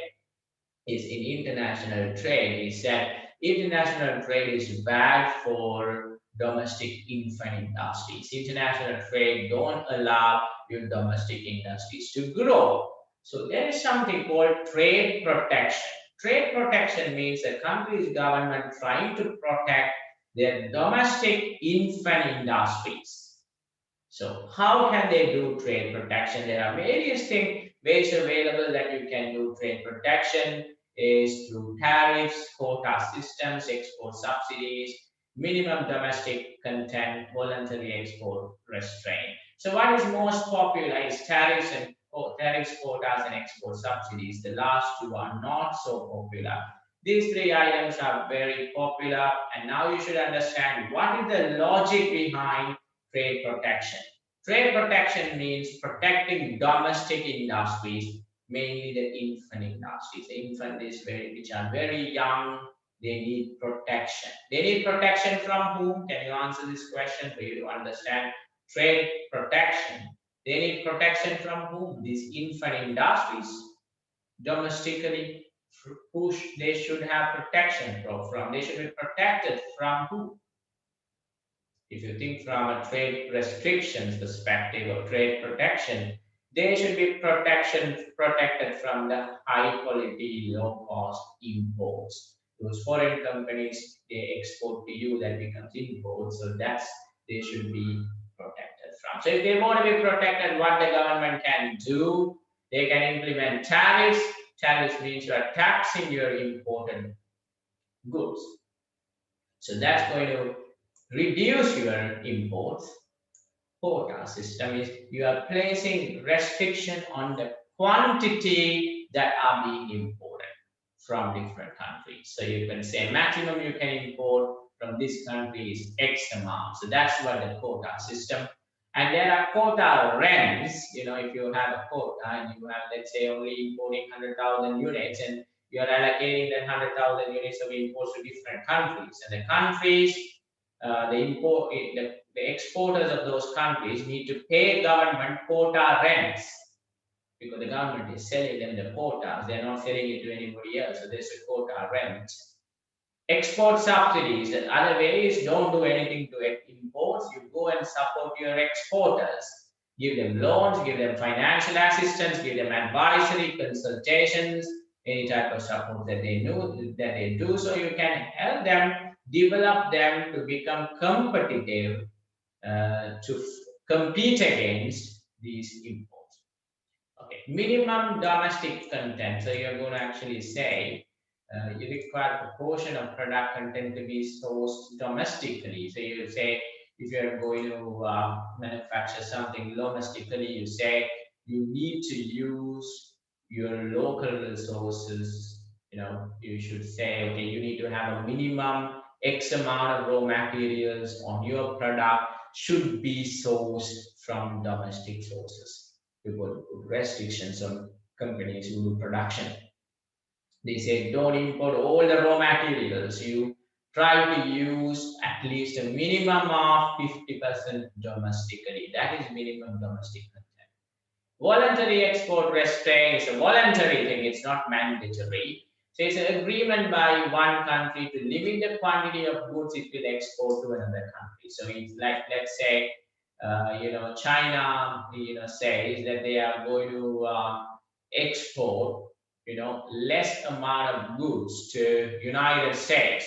[SPEAKER 1] is in international trade. We said international trade is bad for domestic infant industries. International trade don't allow your domestic industries to grow. So there is something called trade protection. Trade protection means a country's government trying to protect their domestic infant industries. So how can they do trade protection? There are various ways available that you can do trade protection is through tariffs, quota systems, export subsidies, minimum domestic content, voluntary export restraint. So what is most popular is tariffs, quotas, and export subsidies. The last two are not so popular. These 3 items are very popular, and now you should understand what is the logic behind trade protection. Trade protection means protecting domestic industries, mainly the infant industries. The infant is which are very young, they need protection. They need protection from whom? Can you answer this question for you to understand trade protection? They need protection from whom? These infant industries. Domestically, who they should have protection from? They should be protected from who? If you think from a trade restrictions perspective or trade protection, they should be protected from the high quality, low cost imports. Those foreign companies, they export to you, that becomes imports. So that's, they should be protected from. So if they want to be protected, what the government can do, they can implement tariffs. Tariffs means you are taxing your imported goods. So that's going to reduce your imports. Quota system is you are placing restriction on the quantity that are being imported from different countries. So you can say maximum you can import from this country is X amount. So that's what the quota system. And there are quota rents. You know, if you have a quota and you have, let's say, only importing 100,000 units, and you are allocating that 100,000 units of imports to different countries, and the countries, the exporters of those countries need to pay government quota rents, because the government is selling them the quotas. They're not selling it to anybody else. So there's a quota rent. Export subsidies and other ways, don't do anything to imports. You go and support your exporters. Give them loans, give them financial assistance, give them advisory, consultations, any type of support that they do, so you can help them, develop them to become competitive, to compete against these imports. Okay, minimum domestic content. So you're going to actually say you require proportion of product content to be sourced domestically. So you say if you're going to manufacture something domestically, you say you need to use your local resources. You know, you should say, okay, you need to have a minimum X amount of raw materials on your product should be sourced from domestic sources. People put restrictions on companies who do production. They say don't import all the raw materials. You try to use at least a minimum of 50% domestically. That is minimum domestic content. Voluntary export restraint is a voluntary thing. It's not mandatory. So it's an agreement by one country to limit the quantity of goods it will export to another country. So it's like, let's say, China, says that they are going to export, less amount of goods to United States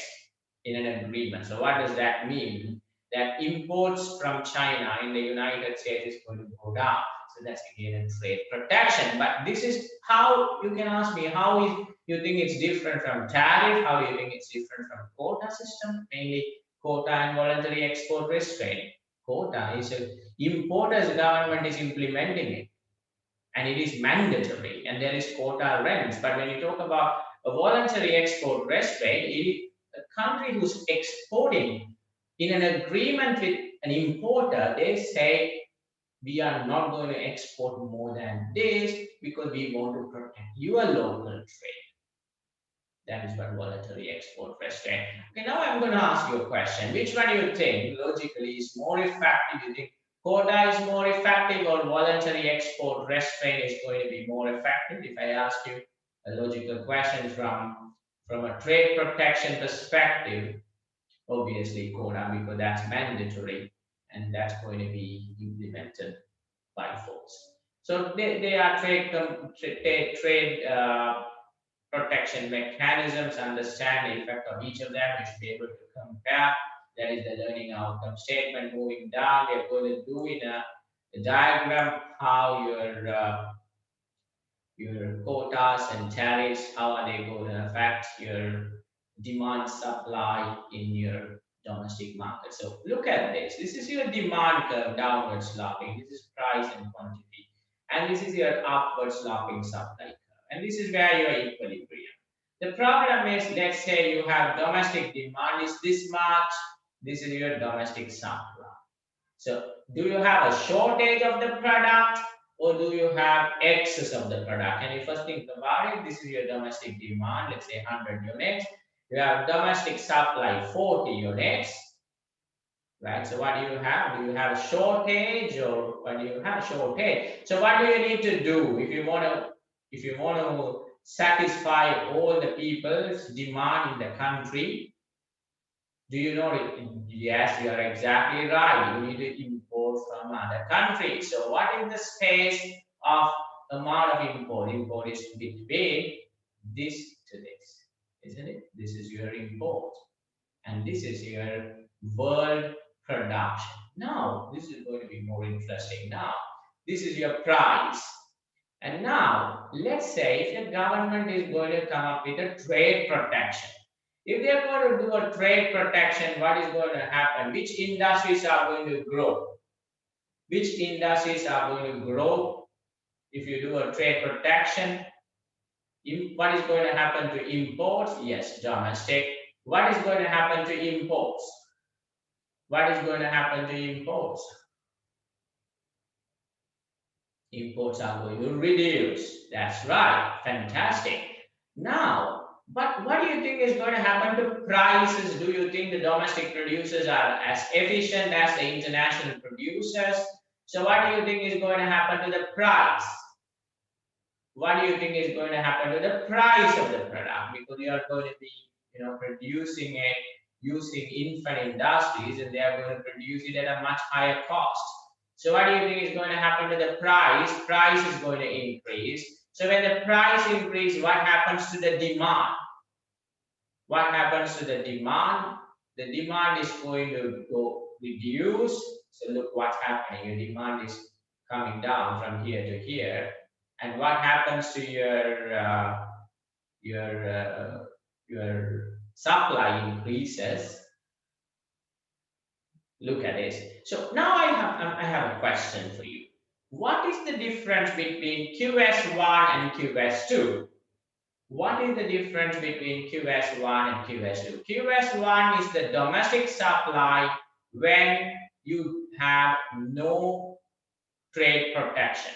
[SPEAKER 1] in an agreement. So what does that mean? That imports from China in the United States is going to go down. So that's again a trade protection. But this is how you can ask me, how is you think it's different from tariff? How do you think it's different from quota system? Mainly quota and voluntary export restraint. Quota is a importer's government is implementing it, and it is mandatory, and there is quota rents. But when you talk about a voluntary export restraint, it is a country who's exporting in an agreement with an importer. They say we are not going to export more than this because we want to protect your local trade. That is what voluntary export restraint. Okay, now I'm going to ask you a question. Which one do you think logically is more effective? You think quota is more effective or voluntary export restraint is going to be more effective? If I ask you a logical question from a trade protection perspective, obviously quota, because that's mandatory and that's going to be implemented by force. So they are trade protection mechanisms. Understand the effect of each of them. You should be able to compare. That is the learning outcome statement. Moving down, we are going to do in a diagram how your quotas and tariffs, how are they going to affect your demand supply in your domestic market. So look at this. This is your demand curve, downward sloping. This is price and quantity. And this is your upward sloping supply curve. And this is where your equilibrium. The problem is, let's say you have domestic demand is this much. This is your domestic supply. So do you have a shortage of the product or do you have excess of the product? And you first think about it. This is your domestic demand, let's say 100 units. You have domestic supply 40 units, right? So what do you have? Do you have a shortage or what do you have? Shortage. So what do you need to do if you want to satisfy all the people's demand in the country? Do you know it? Yes, you are exactly right. You need to import from other countries. So what is the space of amount of import? Import is between this to this, isn't it? This is your import, and this is your world production. Now, this is going to be more interesting. Now, this is your price. And now, let's say if the government is going to come up with a trade protection. If they're going to do a trade protection, what is going to happen? Which industries are going to grow? Which industries are going to grow if you do a trade protection? What is going to happen to imports? Yes, domestic. What is going to happen to imports? What is going to happen to imports? Imports are going to reduce. That's right. Fantastic. Now, but what do you think is going to happen to prices? Do you think the domestic producers are as efficient as the international producers? So what do you think is going to happen to the price? What do you think is going to happen to the price of the product? Because you are going to be, producing it using infant industries, and they are going to produce it at a much higher cost. So what do you think is going to happen to the price? Price is going to increase. So when the price increases, what happens to the demand? What happens to the demand? The demand is going to go reduce. So look what's happening. Your demand is coming down from here to here. And what happens to your supply increases? Look at this. So now I have a question for you. What is the difference between Qs1 and Qs2? What is the difference between Qs1 and Qs2? Qs1 is the domestic supply when you have no trade protection.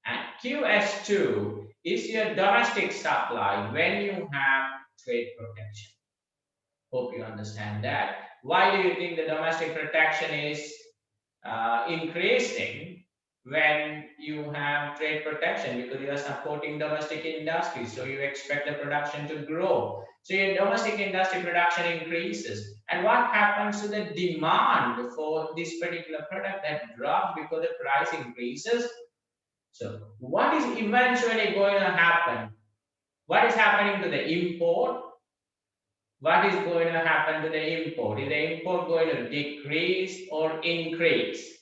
[SPEAKER 1] And Qs2 is your domestic supply when you have trade protection. Hope you understand that. Why do you think the domestic protection is increasing when you have trade protection? Because you are supporting domestic industry, so you expect the production to grow. So your domestic industry production increases. And what happens to the demand for this particular product? That drops because the price increases. So what is eventually going to happen? What is happening to the import? What is going to happen to the import? Is the import going to decrease or increase?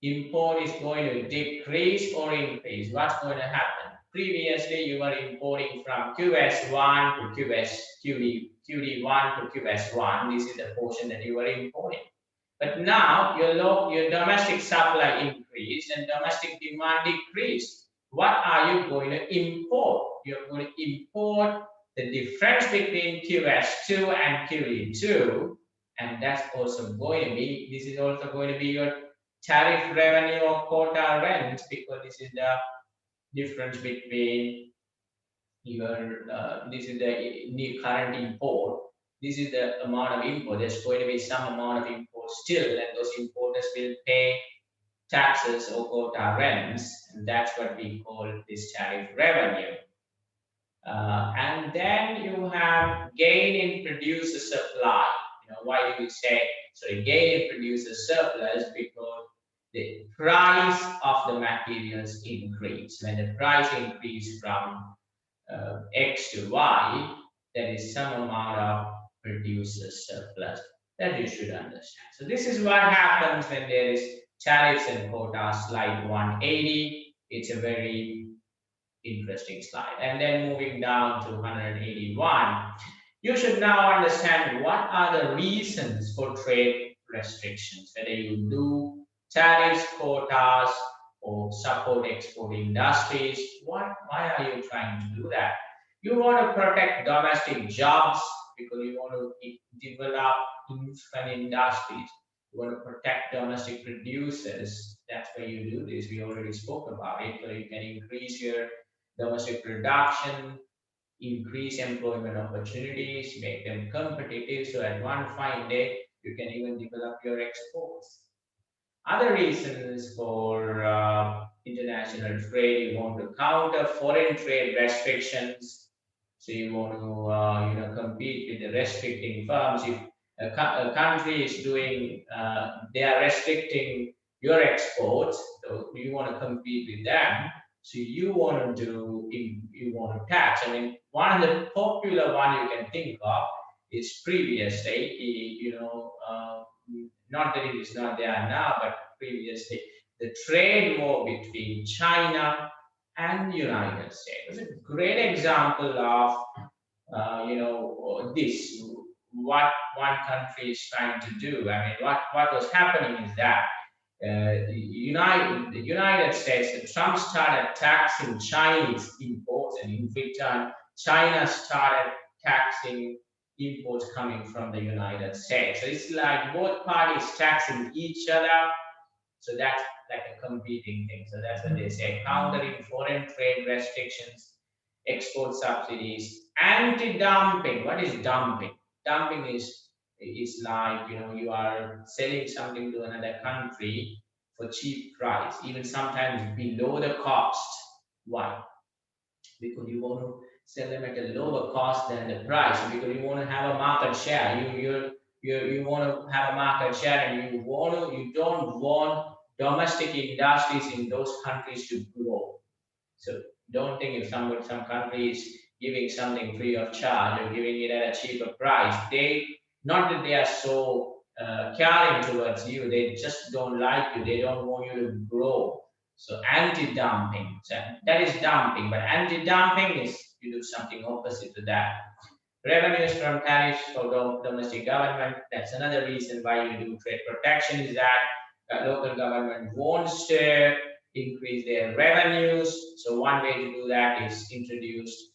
[SPEAKER 1] Import is going to decrease or increase. What's going to happen? Previously, you were importing from QS1 to QD1 to QS1. This is the portion that you were importing. But now your domestic supply increased and domestic demand decreased. What are you going to import? You're going to import the difference between Qs2 and QD2, and that's also going to be, this is also going to be your tariff revenue or quota rents, because this is the difference between your, this is the current import, this is the amount of import. There's going to be some amount of import still, and those importers will pay taxes or quota rents, and that's what we call this tariff revenue. And then you have gain in producer supply. Why do we say gain in producer surplus? Because the price of the materials increase. When the price increase from X to Y, there is some amount of producer surplus that you should understand. So this is what happens when there is tariffs and quotas, slide 180. It's a very interesting slide. And then moving down to 181, you should now understand what are the reasons for trade restrictions, whether you do tariffs, quotas, or support export industries. Why are you trying to do that? You want to protect domestic jobs because you want to develop infant industries. You want to protect domestic producers. That's why you do this. We already spoke about it. So you can increase your domestic production, increase employment opportunities, make them competitive. So at one fine day, you can even develop your exports. Other reasons for international trade, you want to counter foreign trade restrictions. So you want to compete with the restricting firms. If a country is doing, they are restricting your exports, so you want to compete with them. So you want to tax. I mean, one of the popular one you can think of is previously, not that it is not there now, but previously, the trade war between China and United States. It's a great example of this, what one country is trying to do. I mean, what was happening is that the United States, Trump started taxing Chinese imports, and in return, China started taxing imports coming from the United States. So it's like both parties taxing each other. So that's like a competing thing. So that's what they say: countering foreign trade restrictions, export subsidies, anti-dumping. What is dumping? Dumping is like, you are selling something to another country for cheap price, even sometimes below the cost. Why? Because you want to sell them at a lower cost than the price, because you want to have a market share. You want to have a market share, and you don't want domestic industries in those countries to grow. So don't think if some country is giving something free of charge or giving it at a cheaper price, not that they are so caring towards you, they just don't like you, they don't want you to grow. So anti-dumping, so that is dumping, but anti-dumping is you do something opposite to that. Revenues from tariffs for domestic government, that's another reason why you do trade protection, is that local government wants to increase their revenues. So one way to do that is introduce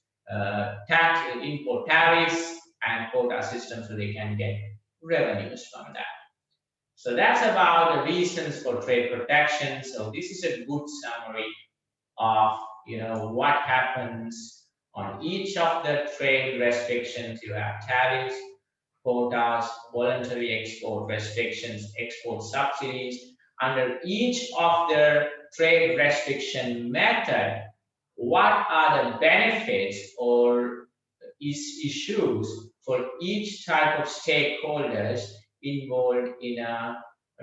[SPEAKER 1] import tariffs and quota systems, so they can get revenues from that. So that's about the reasons for trade protection. So this is a good summary of what happens on each of the trade restrictions. You have tariffs, quotas, voluntary export restrictions, export subsidies. Under each of the trade restriction method, what are the benefits or issues for each type of stakeholders involved in a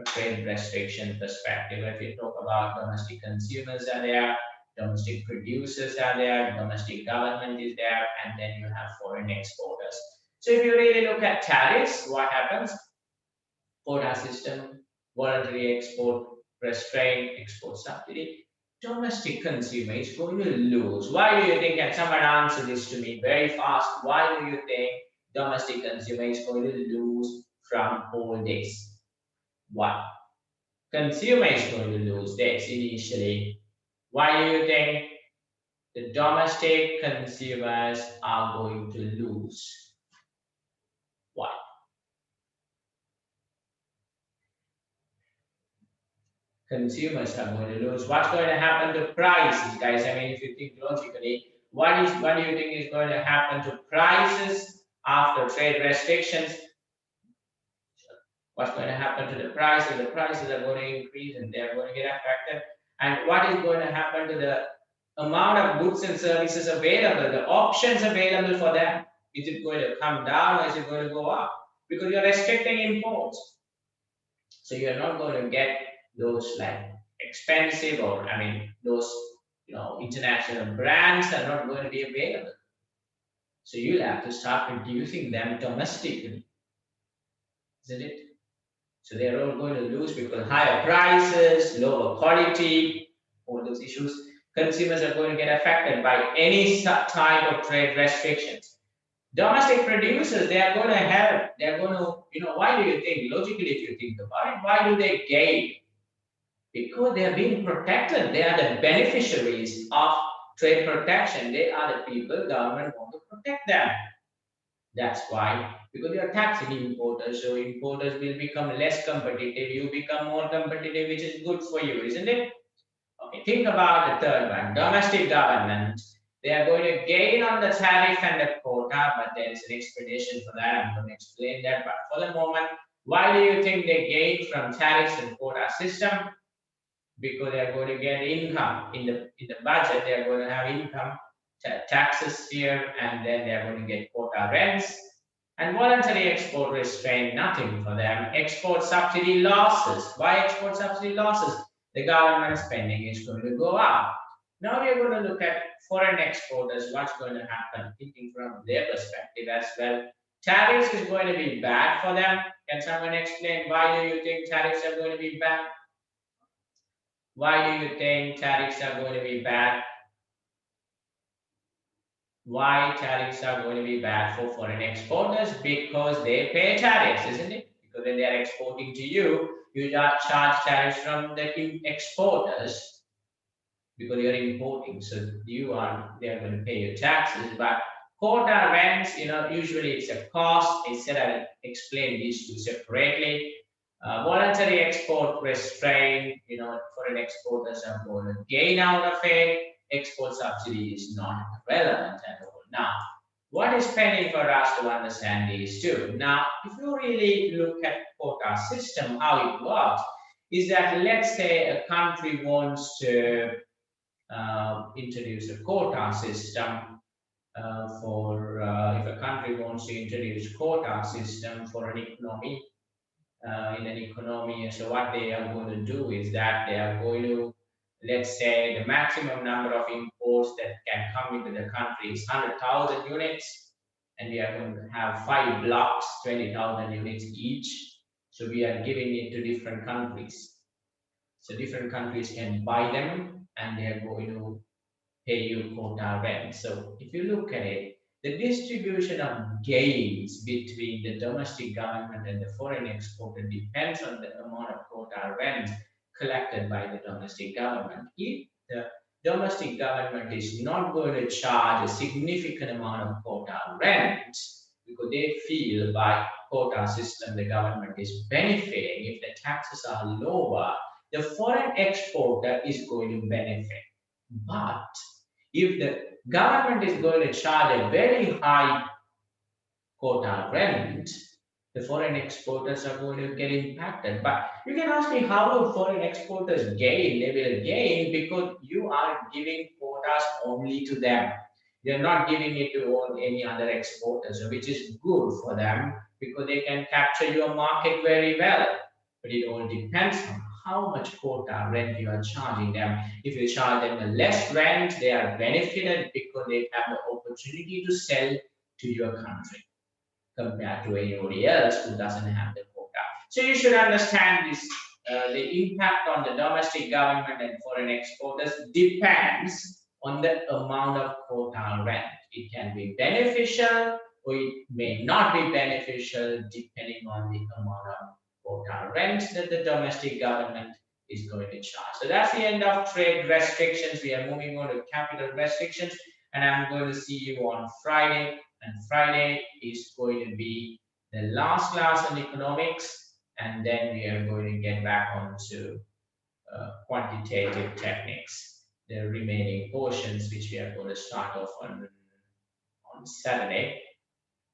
[SPEAKER 1] trade restriction perspective? If you talk about domestic consumers are there, domestic producers are there, domestic government is there, and then you have foreign exporters. So if you really look at tariffs, what happens? Quota system, voluntary export, restraint, export subsidy. Domestic consumer is going to lose. Why do you think, can someone answer this to me very fast? Why do you think domestic consumer is going to lose from all this? Why? Consumer is going to lose this initially. Why do you think the domestic consumers are going to lose? Why? Consumers are going to lose. What's going to happen to prices, guys? I mean, if you think logically, what do you think is going to happen to prices after trade restrictions? What's going to happen to the prices? The prices are going to increase and they're going to get affected. And what is going to happen to the amount of goods and services available, the options available for them? Is it going to come down or is it going to go up? Because you're restricting imports. So you're not going to get those like expensive, or I mean those international brands are not going to be available. So you'll have to start producing them domestically, isn't it? So they're all going to lose because higher prices, lower quality, all those issues. Consumers are going to get affected by any type of trade restrictions. Domestic producers, they are going to help. They're going to, why do you think, logically, if you think about it, why do they gain? Because they are being protected. They are the beneficiaries of trade protection. They are the people government want to protect them. That's why, because you are taxing importers, so importers will become less competitive. You become more competitive, which is good for you, isn't it? Okay, think about the third one, domestic government. They are going to gain on the tariff and the quota, but there is an explanation for that. I'm going to explain that. But for the moment, why do you think they gain from tariffs and quota system? Because they are going to get income in the budget. They are going to have income taxes here, and then they are going to get quota rents. And voluntary export restraint, nothing for them. Export subsidy losses. Why export subsidy losses? The government spending is going to go up. Now we are going to look at foreign exporters, what's going to happen, thinking from their perspective as well. Tariffs is going to be bad for them. Can someone explain why do you think tariffs are going to be bad? Why do you think tariffs are going to be bad? Why tariffs are going to be bad for foreign exporters? Because they pay tariffs, isn't it? Because when they are exporting to you, you charge tariffs from the exporters because you're importing. So they are going to pay your taxes. But quota rents, usually it's a cost. Instead, I'll explain these two separately. Voluntary export restraint, foreign exporters are going to gain out of it. Export subsidy is not relevant at all. Now, what is pending for us to understand these two? Now, if you really look at quota system, how it works is that, let's say a country wants to introduce a quota system if a country wants to introduce quota system for an economy, in an economy. So what they are going to do is that they are going to, let's say the maximum number of imports that can come into the country is 100,000 units, and we are going to have 5 blocks, 20,000 units each. So we are giving it to different countries. So different countries can buy them, and they are going to pay you quota rent. So if you look at it, the distribution of gains between the domestic government and the foreign exporter depends on the amount of quota rent collected by the domestic government. If the domestic government is not going to charge a significant amount of quota rent because they feel by quota system the government is benefiting, if the taxes are lower, the foreign exporter is going to benefit. But if the government is going to charge a very high quota rent, the foreign exporters are going to get impacted. But you can ask me, how do foreign exporters gain? They will gain because you are giving quotas only to them. They're not giving it to any other exporters, which is good for them because they can capture your market very well. But it all depends on how much quota rent you are charging them. If you charge them a less rent, they are benefited because they have the opportunity to sell to your country compared to anybody else who doesn't have the quota. So you should understand this. The impact on the domestic government and foreign exporters depends on the amount of quota rent. It can be beneficial or it may not be beneficial depending on the amount of quota rent that the domestic government is going to charge. So that's the end of trade restrictions. We are moving on to capital restrictions, and I'm going to see you on Friday. And Friday is going to be the last class on economics, and then we are going to get back onto quantitative techniques, the remaining portions which we are going to start off on Saturday.